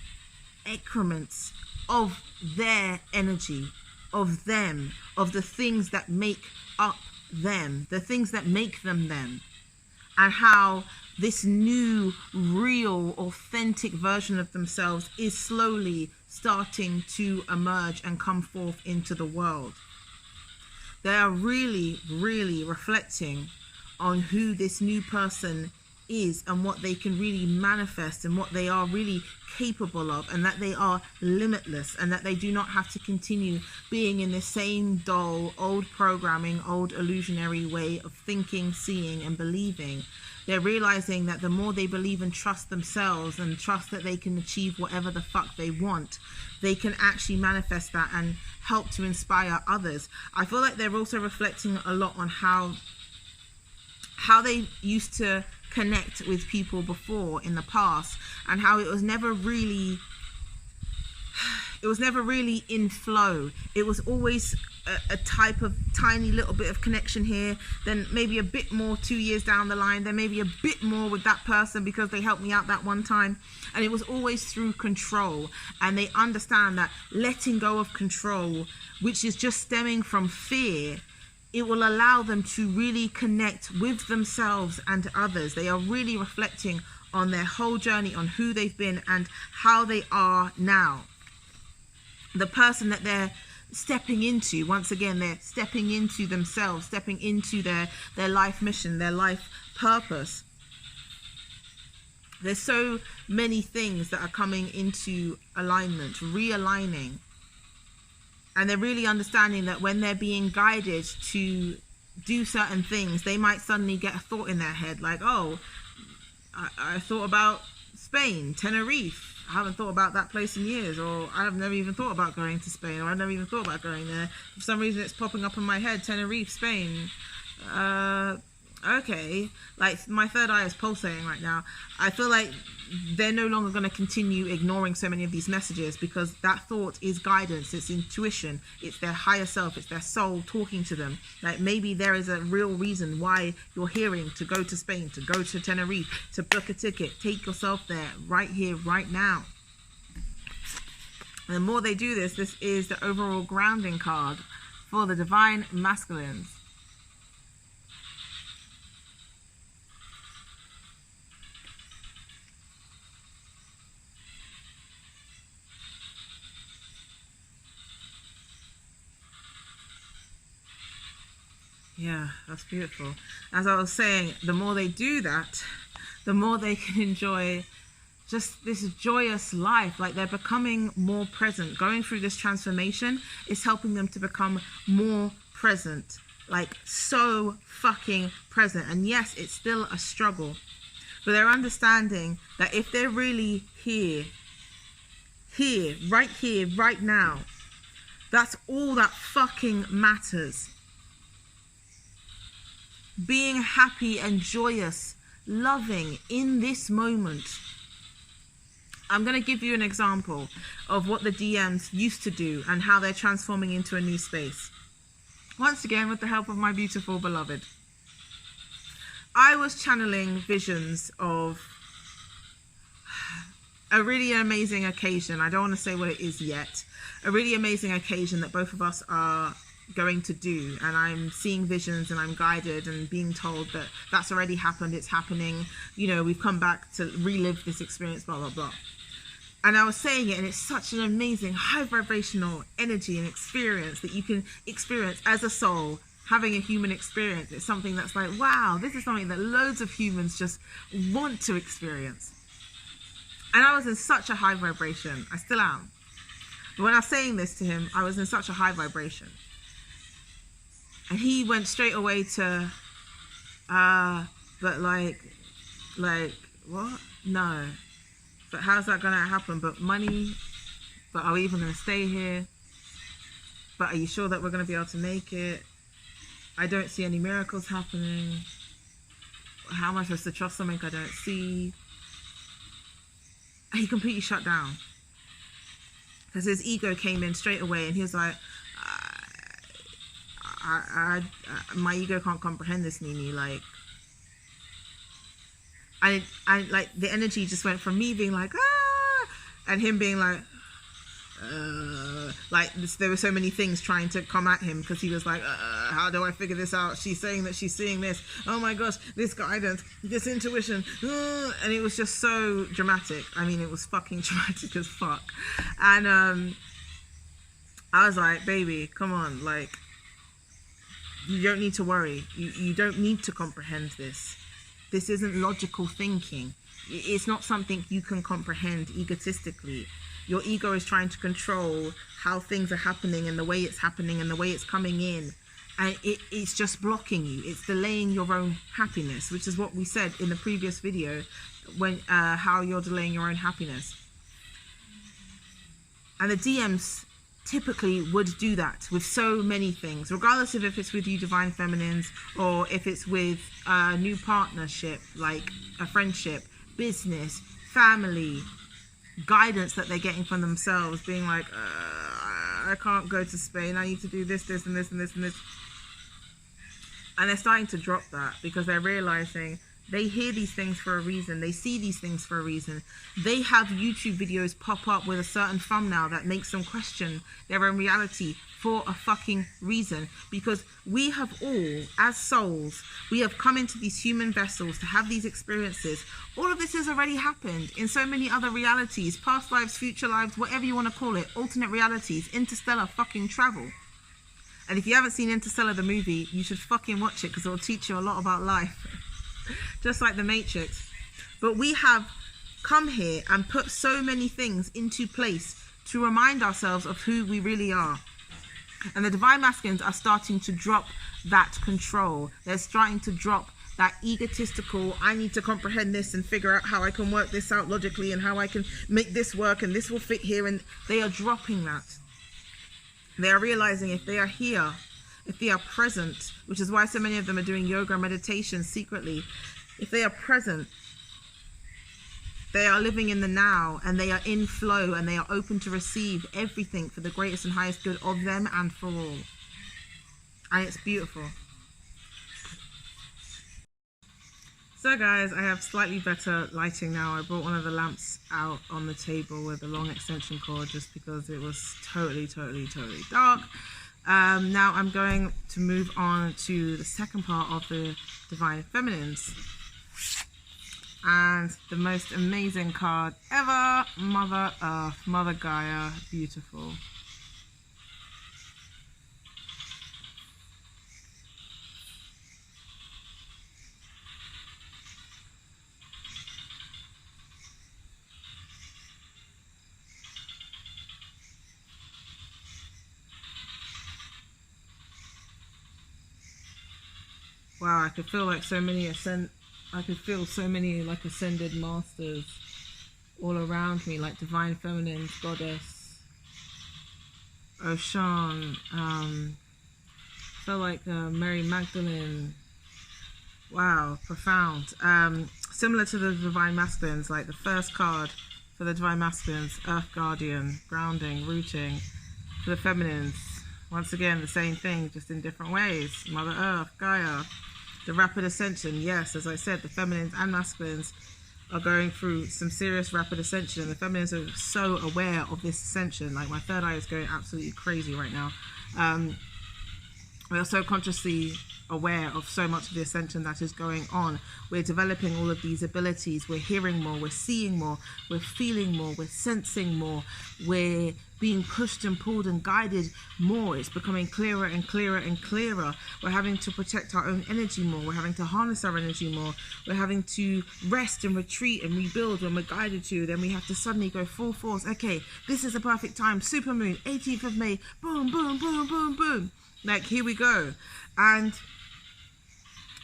increments of their energy, of them, of the things that make up them, the things that make them them, and how this new, real, authentic version of themselves is slowly starting to emerge and come forth into the world. They are really, really reflecting on who this new person is and what they can really manifest and what they are really capable of, and that they are limitless, and that they do not have to continue being in the same dull, old programming, old illusionary way of thinking, seeing and believing. They're realizing that the more they believe and trust themselves and trust that they can achieve whatever the fuck they want, they can actually manifest that and help to inspire others. I feel like they're also reflecting a lot on how they used to connect with people before in the past, and how it was never really in flow. It was always a type of tiny little bit of connection here, then maybe a bit more 2 years down the line, then maybe a bit more with that person because they helped me out that one time, and it was always through control. And they understand that letting go of control, which is just stemming from fear, it will allow them to really connect with themselves and others. They are really reflecting on their whole journey, on who they've been and how they are now. The person that they're stepping into, once again, they're stepping into themselves, stepping into their life mission, their life purpose. There's so many things that are coming into alignment, realigning. And they're really understanding that when they're being guided to do certain things, they might suddenly get a thought in their head like, oh, I thought about Spain, Tenerife. I haven't thought about that place in years, or I have never even thought about going to Spain, or I've never even thought about going there. For some reason it's popping up in my head, Tenerife, Spain. Okay, like my third eye is pulsating right now. I feel like they're no longer going to continue ignoring so many of these messages, because that thought is guidance, it's intuition, it's their higher self, it's their soul talking to them. Like maybe there is a real reason why you're hearing to go to Spain, to go to Tenerife, to book a ticket, take yourself there right here, right now. And the more they do this, this is the overall grounding card for the Divine Masculines. Yeah, that's beautiful. As I was saying, the more they do that, the more they can enjoy just this joyous life. Like they're becoming more present. Going through this transformation is helping them to become more present. Like so fucking present. And yes, it's still a struggle, but they're understanding that if they're really here, right now, that's all that fucking matters. Being happy and joyous, loving in this moment, I'm going to give you an example of what the DMs used to do and how they're transforming into a new space. Once again, with the help of my beautiful beloved. I was channeling visions of a really amazing occasion. I don't want to say what it is yet. A really amazing occasion that both of us are going to do, and I'm seeing visions and I'm guided and being told that that's already happened, it's happening, you know, we've come back to relive this experience, blah blah blah. And I was saying it, and it's such an amazing high vibrational energy and experience that you can experience as a soul having a human experience. It's something that's like, wow, this is something that loads of humans just want to experience. And I was in such a high vibration. I still am. But when I was saying this to him, I was in such a high vibration. And he went straight away to, but like, what? No. But how's that going to happen? But money? But are we even going to stay here? But are you sure that we're going to be able to make it? I don't see any miracles happening. How am I supposed to trust something I don't see? He completely shut down. Because his ego came in straight away and he was like, my ego can't comprehend this, Nini. Like, I like the energy just went from me being like, and him being like this, there were so many things trying to come at him because he was like, how do I figure this out? She's saying that she's seeing this. Oh my gosh, this guidance, this intuition, and it was just so dramatic. I mean, it was fucking dramatic as fuck. And I was like, baby, come on, like, you don't need to worry. You don't need to comprehend this. This isn't logical thinking. It's not something you can comprehend egotistically. Your ego is trying to control how things are happening and the way it's happening and the way it's coming in. And it's just blocking you. It's delaying your own happiness, which is what we said in the previous video, when how you're delaying your own happiness. And the DMs typically would do that with so many things, regardless of if it's with you divine feminines or if it's with a new partnership, like a friendship, business, family, guidance that they're getting from themselves, being like, I can't go to Spain, I need to do this, this, and this, and this, and this. And they're starting to drop that because they're realizing they hear these things for a reason. They see these things for a reason. They have YouTube videos pop up with a certain thumbnail that makes them question their own reality for a fucking reason. Because we have all, as souls, we have come into these human vessels to have these experiences. All of this has already happened in so many other realities, past lives, future lives, whatever you want to call it, alternate realities, interstellar fucking travel. And if you haven't seen Interstellar, the movie, you should fucking watch it because it will teach you a lot about life. Just like the Matrix. But we have come here and put so many things into place to remind ourselves of who we really are. And the divine masculines are starting to drop that control. They're starting to drop that egotistical, I need to comprehend this and figure out how I can work this out logically and how I can make this work and this will fit here. And they are dropping that. They are realizing if they are here, if they are present, which is why so many of them are doing yoga and meditation secretly, if they are present, they are living in the now and they are in flow and they are open to receive everything for the greatest and highest good of them and for all. And it's beautiful. So guys, I have slightly better lighting now. I brought one of the lamps out on the table with a long extension cord just because it was totally dark. Now I'm going to move on to the second part of the Divine Feminines. And the most amazing card ever, Mother Earth, Mother Gaia, beautiful. Wow, I could feel like so many ascended masters all around me, like divine feminines, goddess, Ocean, felt like Mary Magdalene. Wow, profound. Similar to the divine masculines, like the first card for the divine masculines, earth guardian, grounding, rooting. For the feminines, once again, the same thing, just in different ways. Mother Earth, Gaia, the rapid ascension. Yes, as I said, the feminines and masculines are going through some serious rapid ascension, and the feminines are so aware of this ascension. Like, my third eye is going absolutely crazy right now. We are so consciously aware of so much of the ascension that is going on. We're developing all of these abilities. We're hearing more, we're seeing more, we're feeling more, we're sensing more, we're being pushed and pulled and guided more. It's becoming clearer and clearer and clearer. We're having to protect our own energy more. We're having to harness our energy more. We're having to rest and retreat and rebuild when we're guided to. Then we have to suddenly go full force. Okay, this is the perfect time. Supermoon, 18th of May. Boom, boom, boom, boom, boom. Like, here we go. And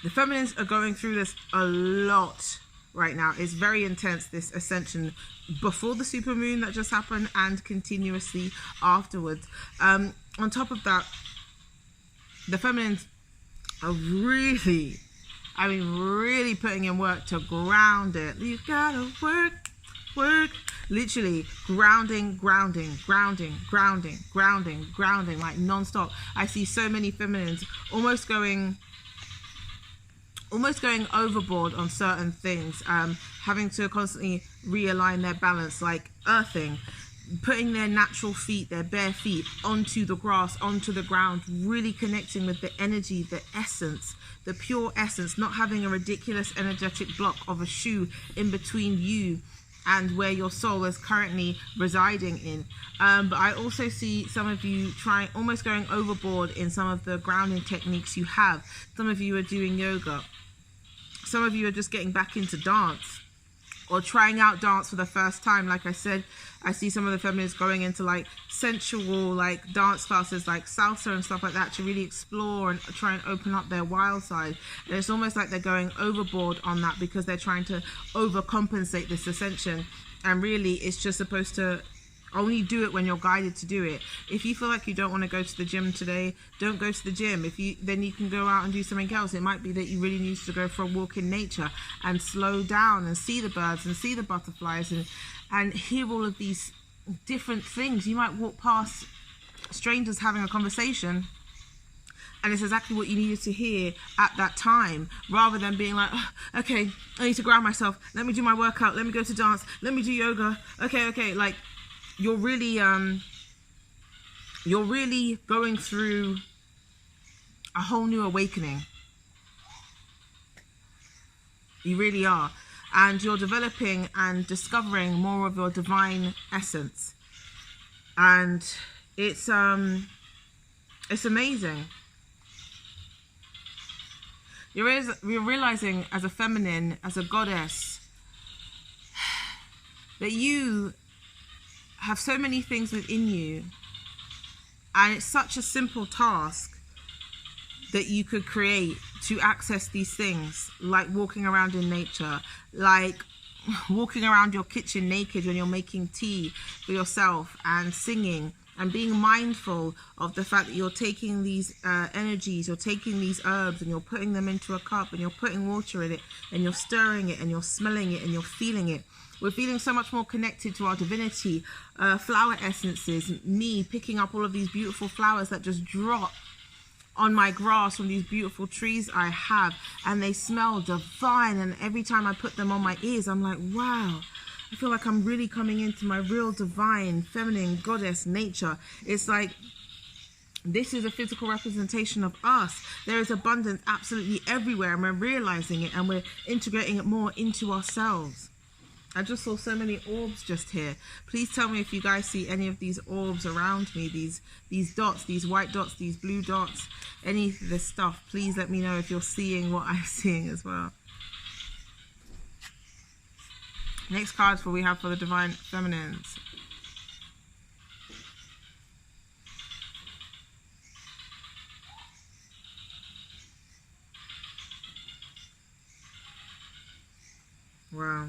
the feminines are going through this a lot right now. It's very intense, this ascension, before the supermoon that just happened and continuously afterwards. On top of that, the feminines are really, I mean, really putting in work to ground it. You gotta work. Literally grounding, like non-stop. I see so many feminines almost going overboard on certain things, having to constantly realign their balance, like earthing, putting their natural feet, their bare feet, onto the grass, onto the ground, really connecting with the energy, the essence, the pure essence, not having a ridiculous energetic block of a shoe in between you and where your soul is currently residing in. But I also see some of you almost going overboard in some of the grounding techniques you have. Some of you are doing yoga. Some of you are just getting back into dance or trying out dance for the first time. Like I said, I see some of the feminists going into like sensual, like dance classes, like salsa and stuff like that, to really explore and try and open up their wild side. And it's almost like they're going overboard on that because they're trying to overcompensate this ascension. And really, it's just supposed to only do it when you're guided to do it. If you feel like you don't want to go to the gym today, don't go to the gym. Then you can go out and do something else. It might be that you really need to go for a walk in nature and slow down and see the birds and see the butterflies and hear all of these different things. You might walk past strangers having a conversation and it's exactly what you needed to hear at that time, rather than being like, oh, okay, I need to ground myself, let me do my workout, let me go to dance, let me do yoga, okay. Like, you're really going through a whole new awakening. You really are. And you're developing and discovering more of your divine essence. And it's amazing. You're realizing as a feminine, as a goddess, that you have so many things within you, and it's such a simple task that you could create to access these things, like walking around in nature, like walking around your kitchen naked when you're making tea for yourself, and singing and being mindful of the fact that you're taking these energies, you're taking these herbs and you're putting them into a cup and you're putting water in it and you're stirring it and you're smelling it and you're feeling it. We're feeling so much more connected to our divinity. Flower essences, me picking up all of these beautiful flowers that just drop on my grass from these beautiful trees I have, and they smell divine, and every time I put them on my ears, I'm like, wow, I feel like I'm really coming into my real divine feminine goddess nature. It's like, this is a physical representation of us. There is abundance absolutely everywhere, and we're realizing it and we're integrating it more into ourselves. I just saw so many orbs just here. Please tell me if you guys see any of these orbs around me, these dots, these white dots, these blue dots, any of this stuff. Please let me know if you're seeing what I'm seeing as well. Next card we have for the divine feminines. Wow.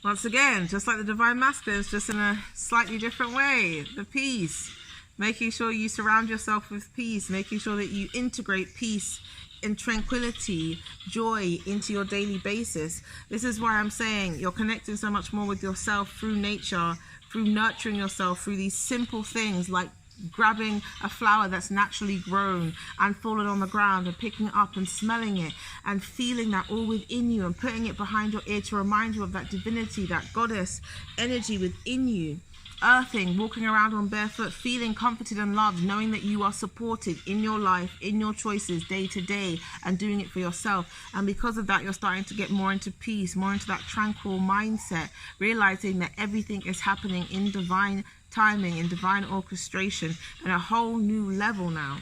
Once again, just like the divine masculines, just in a slightly different way. The peace. Making sure you surround yourself with peace. Making sure that you integrate peace and tranquility, joy into your daily basis. This is why I'm saying you're connecting so much more with yourself through nature, through nurturing yourself, through these simple things like grabbing a flower that's naturally grown and fallen on the ground and picking it up and smelling it and feeling that all within you and putting it behind your ear to remind you of that divinity, that goddess energy within you. Earthing, walking around on barefoot, feeling comforted and loved, knowing that you are supported in your life, in your choices day to day, and doing it for yourself. And because of that, you're starting to get more into peace, more into that tranquil mindset, realizing that everything is happening in divine timing, in divine orchestration, and a whole new level now.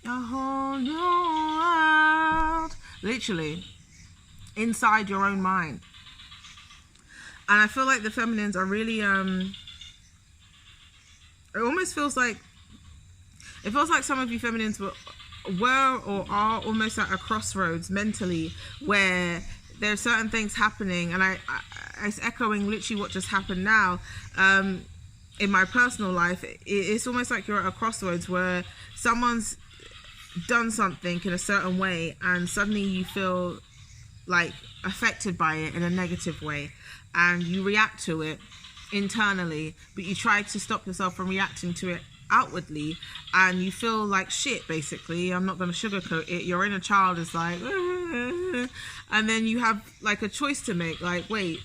A whole new world, literally, inside your own mind. And I feel like the feminines are really it almost feels like some of you feminines were or are almost at a crossroads mentally, where there are certain things happening, and it's echoing literally what just happened now in my personal life. It's almost like you're at a crossroads where someone's done something in a certain way and suddenly you feel like affected by it in a negative way, and you react to it internally, but you try to stop yourself from reacting to it outwardly, and you feel like shit, basically. I'm not going to sugarcoat it. Your inner child is like and then you have like a choice to make, like, wait,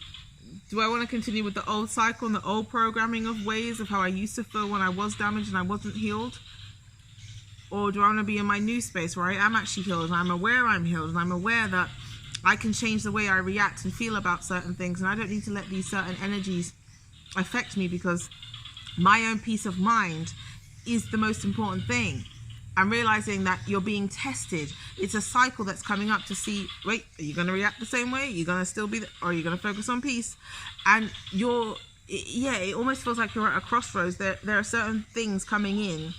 do I want to continue with the old cycle and the old programming of ways of how I used to feel when I was damaged and I wasn't healed? Or do I want to be in my new space where I am actually healed, and I'm aware I'm healed, and I'm aware that I can change the way I react and feel about certain things, and I don't need to let these certain energies affect me, because my own peace of mind is the most important thing. I'm realizing that you're being tested. It's a cycle that's coming up to see, wait, are you going to react the same way? Are you going to still be, or are you going to focus on peace? And it almost feels like you're at a crossroads. There are certain things coming in,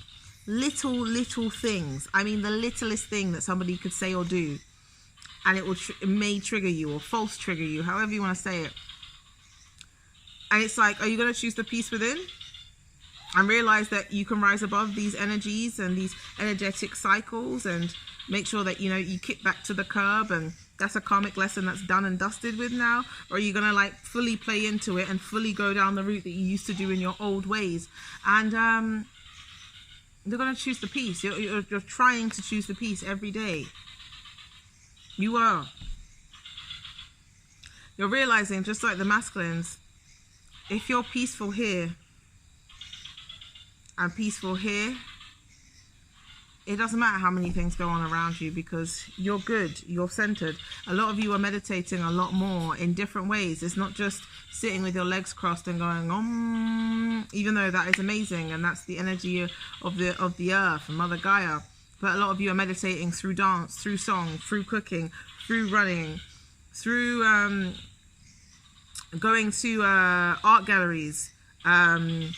little things. I mean, the littlest thing that somebody could say or do, and it may trigger you or false trigger you, however you want to say it. And it's like, are you going to choose the peace within and realize that you can rise above these energies and these energetic cycles and make sure that, you kick back to the curb and that's a karmic lesson that's done and dusted with now? Or are you going to like fully play into it and fully go down the route that you used to do in your old ways? And you're going to choose the peace. You're trying to choose the peace every day. You are. You're realizing, just like the masculines, if you're peaceful here and peaceful here, it doesn't matter how many things go on around you, because you're good, you're centered. A lot of you are meditating a lot more in different ways. It's not just sitting with your legs crossed and going even though that is amazing, and that's the energy of the earth and Mother Gaia. But a lot of you are meditating through dance, through song, through cooking, through running, through going to art galleries, looking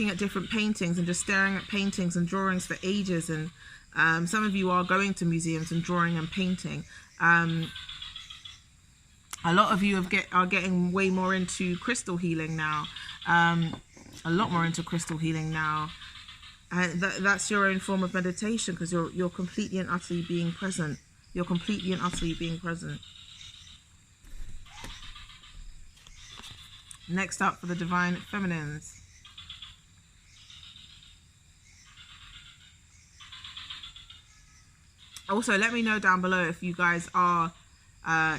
at different paintings and just staring at paintings and drawings for ages. And some of you are going to museums and drawing and painting. A lot of you are getting way more into crystal healing now, a lot more into crystal healing now. And that's your own form of meditation, because you're completely and utterly being present. You're completely and utterly being present. Next up for the divine feminines. Also, let me know down below if you guys are,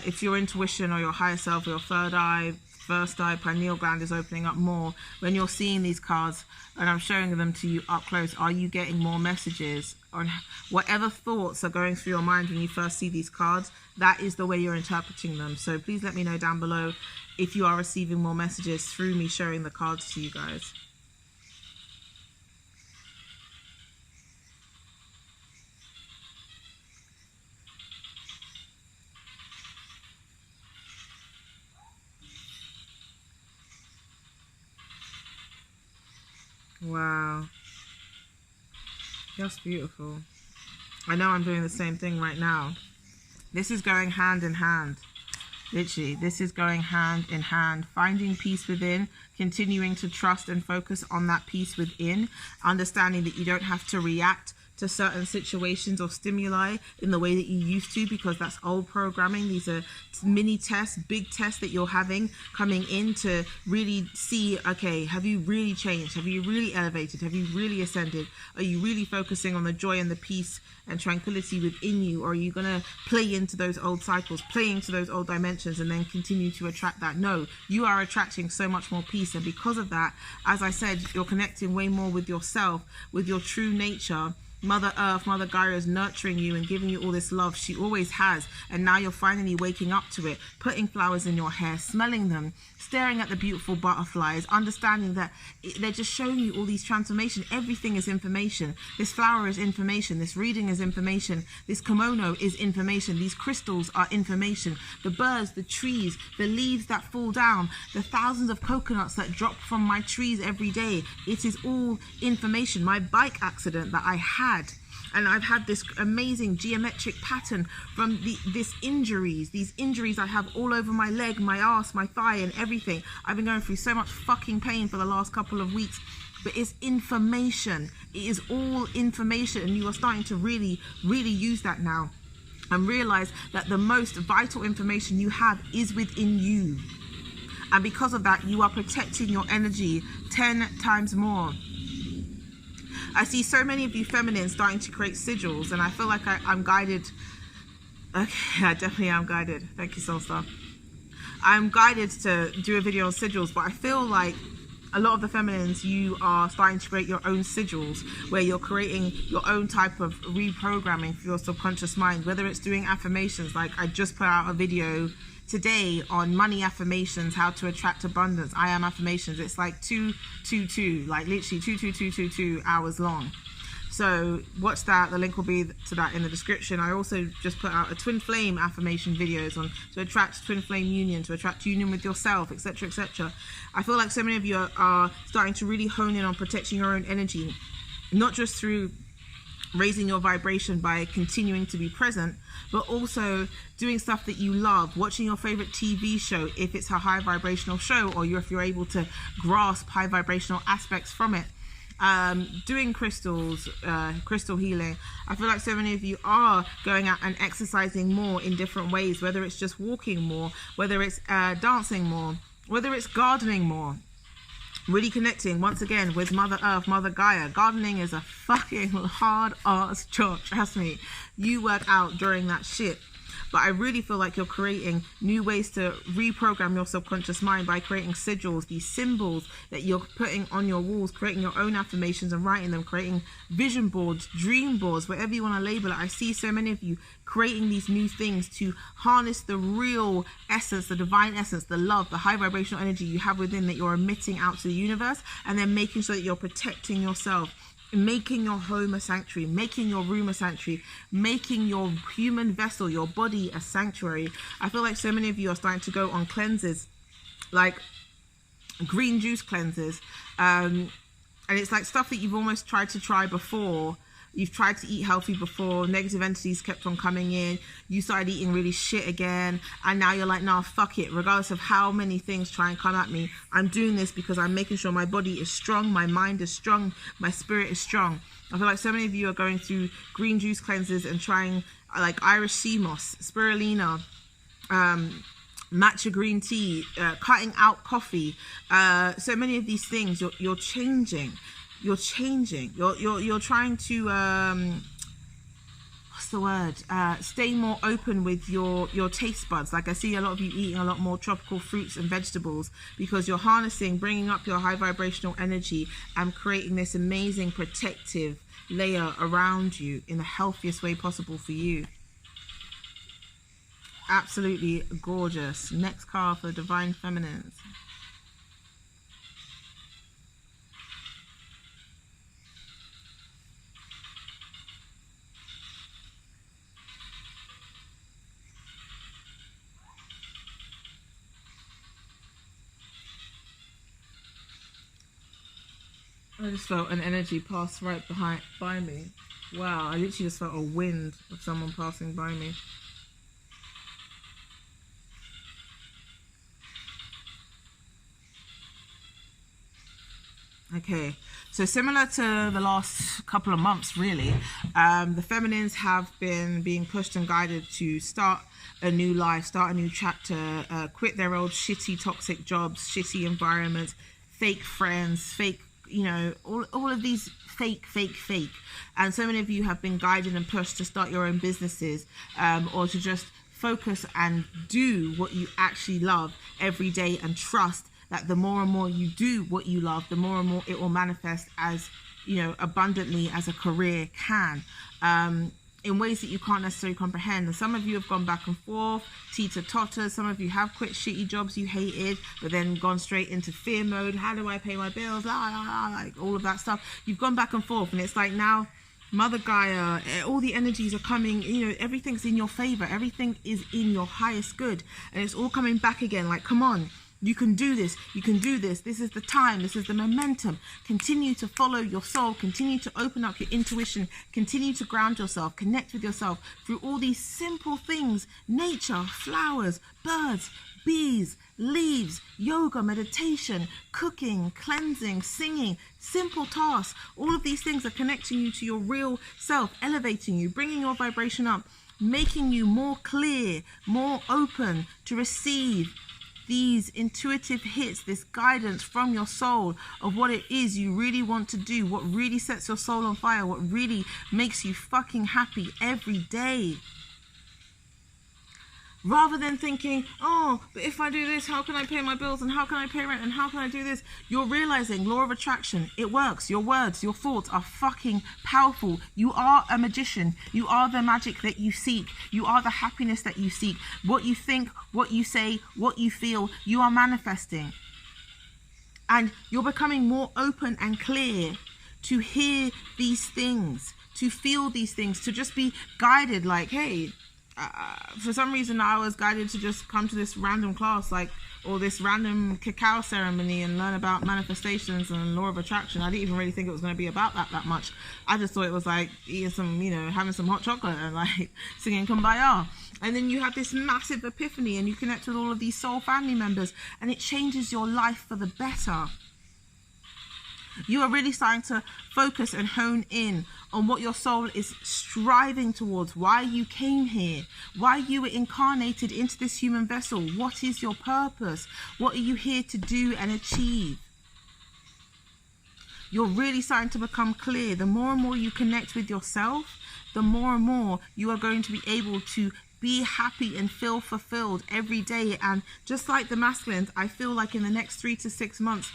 if your intuition or your higher self or your third eye, first eye, pineal gland is opening up more when you're seeing these cards and I'm showing them to you up close. Are you getting more messages on whatever thoughts are going through your mind when you first see these cards? That is the way you're interpreting them. So please let me know down below if you are receiving more messages through me showing the cards to you guys. Wow, that's beautiful. I know I'm doing the same thing right now. This is going hand in hand. Literally, this is going hand in hand. Finding peace within, continuing to trust and focus on that peace within, understanding that you don't have to react to certain situations or stimuli in the way that you used to, because that's old programming. These are mini tests, big tests that you're having coming in to really see, okay, have you really changed? Have you really elevated? Have you really ascended? Are you really focusing on the joy and the peace and tranquility within you? Or are you going to play into those old cycles, play into those old dimensions, and then continue to attract that? No, you are attracting so much more peace. And because of that, as I said, you're connecting way more with yourself, with your true nature. Mother Earth, Mother Gaia is nurturing you and giving you all this love. She always has. And now you're finally waking up to it, putting flowers in your hair, smelling them, staring at the beautiful butterflies, understanding that they're just showing you all these transformations. Everything is information. This flower is information. This reading is information. This kimono is information. These crystals are information. The birds, the trees, the leaves that fall down, the thousands of coconuts that drop from my trees every day. It is all information. My bike accident that I had, and I've had this amazing geometric pattern from these injuries I have all over my leg, my ass, my thigh, and everything. I've been going through so much fucking pain for the last couple of weeks, but it's information. It is all information, and you are starting to really use that now and realize that the most vital information you have is within you. And because of that, you are protecting your energy 10 times more. I see so many of you feminines starting to create sigils, and I feel like I'm guided. Okay, I definitely am guided. Thank you, SoulStar. I'm guided to do a video on sigils, but I feel like a lot of the feminines, you are starting to create your own sigils, where you're creating your own type of reprogramming for your subconscious mind, whether it's doing affirmations. Like I just put out a video today on money affirmations, how to attract abundance. I am affirmations. It's like 222, like literally 22222 hours long. So watch that. The link will be to that in the description. I also just put out a twin flame affirmation videos on to attract twin flame union, to attract union with yourself, etc., etc. I feel like so many of you are starting to really hone in on protecting your own energy, not just through raising your vibration by continuing to be present, but also doing stuff that you love, watching your favorite TV show if it's a high vibrational show, or if you're able to grasp high vibrational aspects from it. Doing crystals, crystal healing. I feel like so many of you are going out and exercising more in different ways, whether it's just walking more, whether it's dancing more, whether it's gardening more. Really connecting once again with Mother Earth, Mother Gaia. Gardening is a fucking hard ass job, trust me. You work out during that shit. But I really feel like you're creating new ways to reprogram your subconscious mind by creating sigils, these symbols that you're putting on your walls, creating your own affirmations and writing them, creating vision boards, dream boards, whatever you want to label it. I see so many of you creating these new things to harness the real essence, the divine essence, the love, the high vibrational energy you have within that you're emitting out to the universe, and then making sure that you're protecting yourself, making your home a sanctuary, making your room a sanctuary, making your human vessel, your body, a sanctuary. I feel like so many of you are starting to go on cleanses, like green juice cleanses, and it's like stuff that you've almost tried to try before. You've tried to eat healthy before, negative entities kept on coming in, you started eating really shit again, and now you're like, nah, fuck it. Regardless of how many things try and come at me, I'm doing this because I'm making sure my body is strong, my mind is strong, my spirit is strong. I feel like so many of you are going through green juice cleanses and trying like Irish sea moss, spirulina, matcha green tea, cutting out coffee. So many of these things you're changing. You're changing. You're trying to what's the word? Stay more open with your taste buds. Like I see a lot of you eating a lot more tropical fruits and vegetables because you're harnessing, bringing up your high vibrational energy and creating this amazing protective layer around you in the healthiest way possible for you. Absolutely gorgeous. Next card for Divine Feminines. I just felt an energy pass right by me. Wow, I literally just felt a wind of someone passing by me. Okay, so similar to the last couple of months, really, the feminines have been being pushed and guided to start a new life, start a new chapter, quit their old shitty, toxic jobs, shitty environments, fake friends, fake, you know, all of these fake. And so many of you have been guided and pushed to start your own businesses, or to just focus and do what you actually love every day, and trust that the more and more you do what you love, the more and more it will manifest as, you know, abundantly as a career can, in ways that you can't necessarily comprehend. And some of you have gone back and forth, teeter-totter. Some of you have quit shitty jobs you hated, but then gone straight into fear mode. How do I pay my bills? Like all of that stuff. You've gone back and forth, and it's like now, Mother Gaia, all the energies are coming, you know, everything's in your favor. Everything is in your highest good. And it's all coming back again. Like, come on. You can do this. You can do this. This is the time. This is the momentum. Continue to follow your soul. Continue to open up your intuition. Continue to ground yourself. Connect with yourself through all these simple things. Nature, flowers, birds, bees, leaves, yoga, meditation, cooking, cleansing, singing, simple tasks. All of these things are connecting you to your real self, elevating you, bringing your vibration up, making you more clear, more open to receive these intuitive hits, this guidance from your soul of what it is you really want to do, what really sets your soul on fire, what really makes you fucking happy every day. Rather than thinking, oh, but if I do this, how can I pay my bills, and how can I pay rent, and how can I do this? You're realizing law of attraction, it works. Your words, your thoughts are fucking powerful. You are a magician. You are the magic that you seek. You are the happiness that you seek. What you think, what you say, what you feel, you are manifesting. And you're becoming more open and clear to hear these things, to feel these things, to just be guided like, hey, for some reason I was guided to just come to this random class, like, or this random cacao ceremony, and learn about manifestations and law of attraction. I didn't even really think it was going to be about that much. I just thought it was like eating some, you know, having some hot chocolate and like singing Kumbaya. And then you have this massive epiphany, and you connect with all of these soul family members, and it changes your life for the better. You are really starting to focus and hone in on what your soul is striving towards, why you came here, why you were incarnated into this human vessel. What is your purpose? What are you here to do and achieve? You're really starting to become clear. The more and more you connect with yourself, the more and more you are going to be able to be happy and feel fulfilled every day. And just like the masculines, I feel like in the next 3 to 6 months,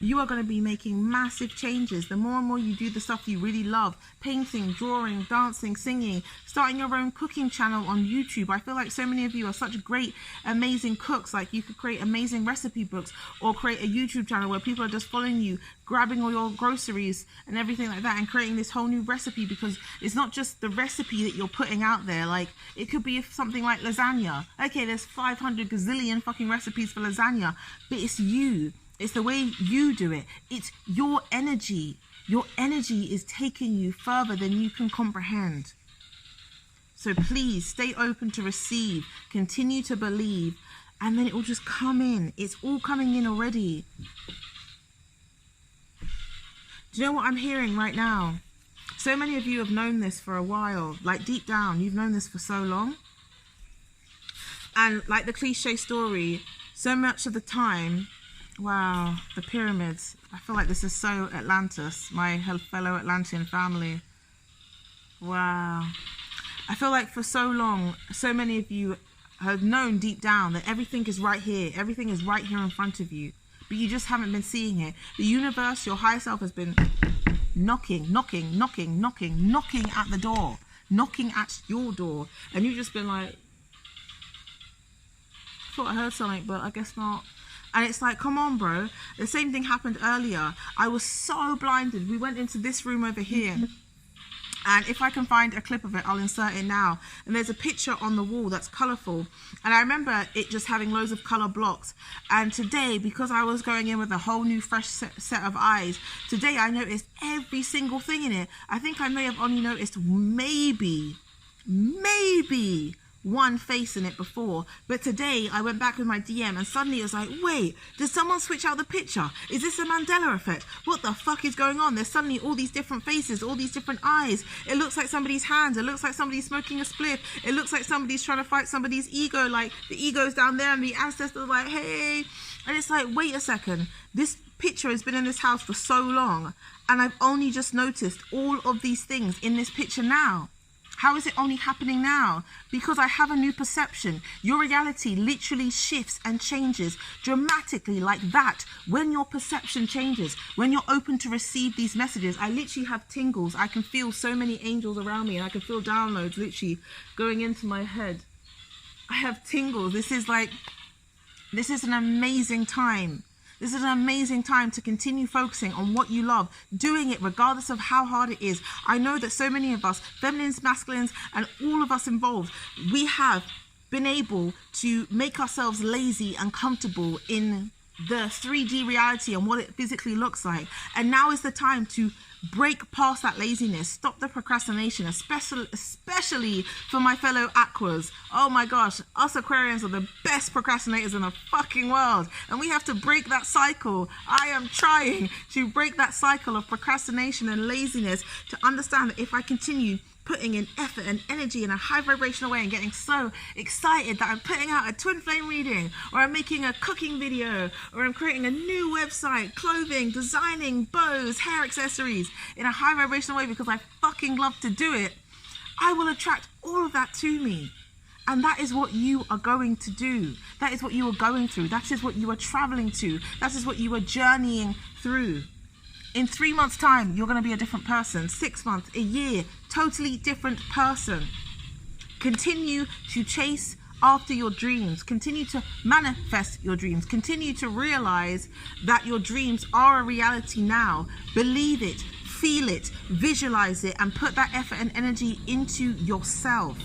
you are going to be making massive changes. The more and more you do the stuff you really love, painting, drawing, dancing, singing, starting your own cooking channel on YouTube. I feel like so many of you are such great, amazing cooks. Like, you could create amazing recipe books, or create a YouTube channel where people are just following you, grabbing all your groceries and everything like that, and creating this whole new recipe, because it's not just the recipe that you're putting out there. Like, it could be something like lasagna. Okay, there's 500 gazillion fucking recipes for lasagna, but it's you. It's the way you do it. It's your energy. Your energy is taking you further than you can comprehend. So please stay open to receive, continue to believe, and then it will just come in. It's all coming in already. Do you know what I'm hearing right now? So many of you have known this for a while. Like, deep down, you've known this for so long. And like the cliche story, so much of the time, wow, the pyramids. I feel like this is so Atlantis, my fellow Atlantean family. Wow. I feel like for so long, so many of you have known deep down that everything is right here. Everything is right here in front of you, but you just haven't been seeing it. The universe, your higher self, has been knocking at the door, knocking at your door, and you've just been like, I thought I heard something, but I guess not. And it's like, come on, bro. The same thing happened earlier. I was so blinded. We went into this room over here. And if I can find a clip of it, I'll insert it now. And there's a picture on the wall that's colourful. And I remember it just having loads of colour blocks. And today, because I was going in with a whole new fresh set of eyes, today I noticed every single thing in it. I think I may have only noticed maybe one face in it before, but today I went back with my DM and suddenly it was like, wait, did someone switch out the picture? Is this a Mandela effect? What the fuck is going on? There's suddenly all these different faces, all these different eyes. It looks like somebody's hands. It looks like somebody's smoking a spliff. It looks like somebody's trying to fight somebody's ego, like the ego's down there and the ancestors like, hey. And it's like, wait a second, this picture has been in this house for so long and I've only just noticed all of these things in this picture now. How is it only happening now? Because I have a new perception. Your reality literally shifts and changes dramatically like that when your perception changes, when you're open to receive these messages. I literally have tingles. I can feel so many angels around me and I can feel downloads literally going into my head. I have tingles. This is an amazing time. This is an amazing time to continue focusing on what you love, doing it regardless of how hard it is. I know that so many of us, feminines, masculines, and all of us involved, we have been able to make ourselves lazy and comfortable in the 3D reality and what it physically looks like. And now is the time to break past that laziness, stop the procrastination, especially for my fellow Aquas. Oh my gosh, us Aquarians are the best procrastinators in the fucking world, and we have to break that cycle. I am trying to break that cycle of procrastination and laziness to understand that if I continue putting in effort and energy in a high vibrational way and getting so excited that I'm putting out a twin flame reading, or I'm making a cooking video, or I'm creating a new website, clothing, designing bows, hair accessories in a high vibrational way because I fucking love to do it, I will attract all of that to me. And that is what you are going to do. That is what you are going through. That is what you are traveling to. That is what you are journeying through. In 3 months' time, you're going to be a different person. 6 months, a year, totally different person. Continue to chase after your dreams. Continue to manifest your dreams. Continue to realize that your dreams are a reality now. Believe it, feel it, visualize it, and put that effort and energy into yourself.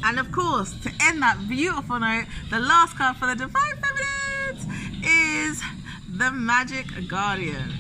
And of course, to end that beautiful note, the last card for the Divine Feminines is the Magic Guardian.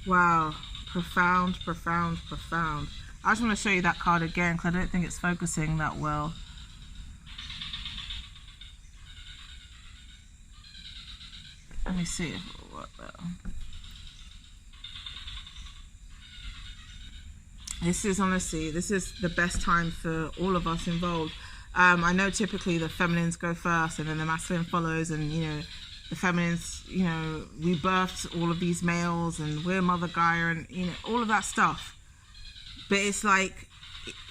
Wow, profound, profound, profound. I just want to show you that card again because I don't think it's focusing that well. Let me see if it will work better. This is honestly, this is the best time for all of us involved. I know typically the feminines go first and then the masculine follows, and you know, the feminines, you know, we birthed all of these males and we're Mother Gaia and, you know, all of that stuff. But it's like,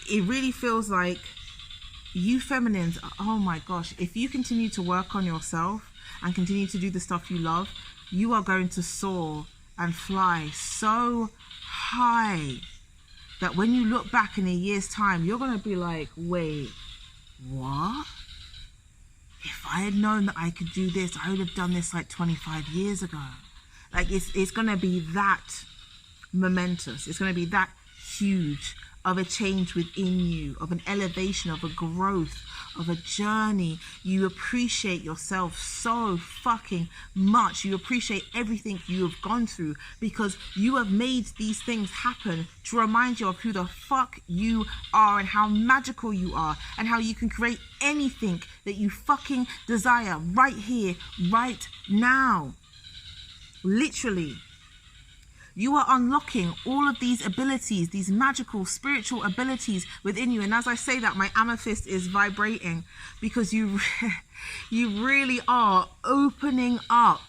it really feels like you feminines, oh my gosh, if you continue to work on yourself and continue to do the stuff you love, you are going to soar and fly so high that when you look back in a year's time, you're going to be like, wait, what? If I had known that I could do this, I would have done this like 25 years ago. Like it's going to be that momentous. It's going to be that huge of a change within you, of an elevation, of a growth, of a journey. You appreciate yourself so fucking much. You appreciate everything you have gone through because you have made these things happen to remind you of who the fuck you are and how magical you are and how you can create anything that you fucking desire right here, right now. Literally. You are unlocking all of these abilities, these magical, spiritual abilities within you. And as I say that, my amethyst is vibrating because you really are opening up.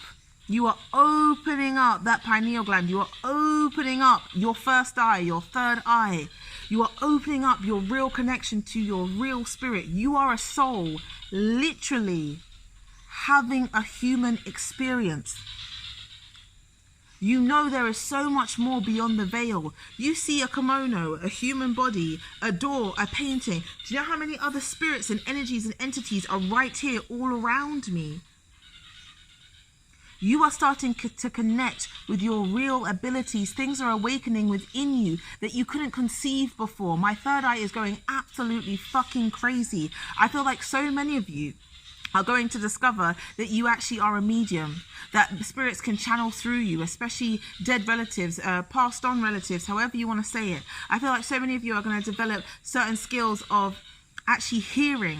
You are opening up that pineal gland. You are opening up your first eye, your third eye. You are opening up your real connection to your real spirit. You are a soul literally having a human experience. You know there is so much more beyond the veil. You see a kimono, a human body, a door, a painting. Do you know how many other spirits and energies and entities are right here all around me? You are starting to connect with your real abilities. Things are awakening within you that you couldn't conceive before. My third eye is going absolutely fucking crazy. I feel like so many of you are going to discover that you actually are a medium, that spirits can channel through you, especially dead relatives, passed on relatives, however you want to say it. I feel like so many of you are going to develop certain skills of actually hearing,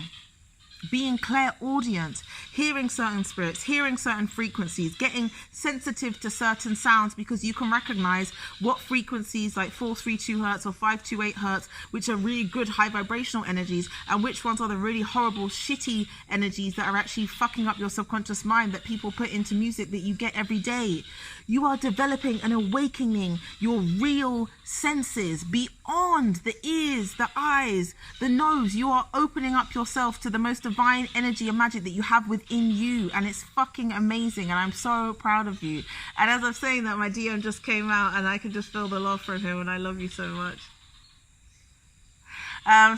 being clairaudient, hearing certain spirits, hearing certain frequencies, getting sensitive to certain sounds, because you can recognize what frequencies like 432 hertz or 528 hertz, which are really good high vibrational energies, and which ones are the really horrible shitty energies that are actually fucking up your subconscious mind that people put into music that you get every day. You are developing and awakening your real senses beyond the ears, the eyes, the nose. You are opening up yourself to the most divine energy and magic that you have within you, and it's fucking amazing, and I'm so proud of you. And as I'm saying that, my DM just came out and I can just feel the love from him, and I love you so much.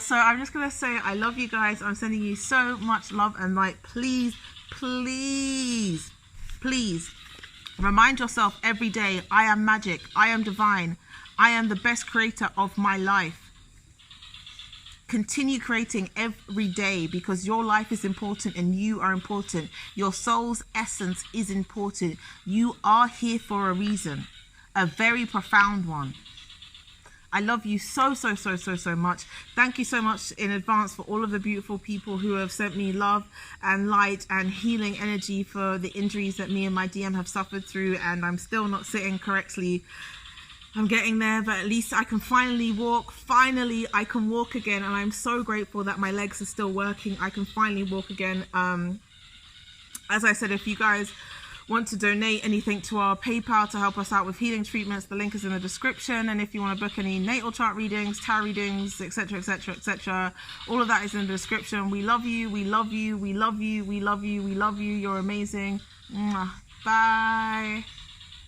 So I'm just gonna say I love you guys. I'm sending you so much love and light. Please, please, please remind yourself every day, I am magic, I am divine, I am the best creator of my life. Continue creating every day, because your life is important and you are important. Your soul's essence is important. You are here for a reason, a very profound one. I love you so, so, so, so, so much. Thank you so much in advance for all of the beautiful people who have sent me love and light and healing energy for the injuries that me and my DM have suffered through. And I'm still not sitting correctly. I'm getting there, but at least I can finally walk. Finally, I can walk again, and I'm so grateful that my legs are still working. I can finally walk again. As I said, if you guys want to donate anything to our PayPal to help us out with healing treatments, the link is in the description. And if you want to book any natal chart readings, tarot readings, etc., etc., etc., all of that is in the description. We love you. We love you. We love you. We love you. We love you. You're amazing. Mwah. Bye.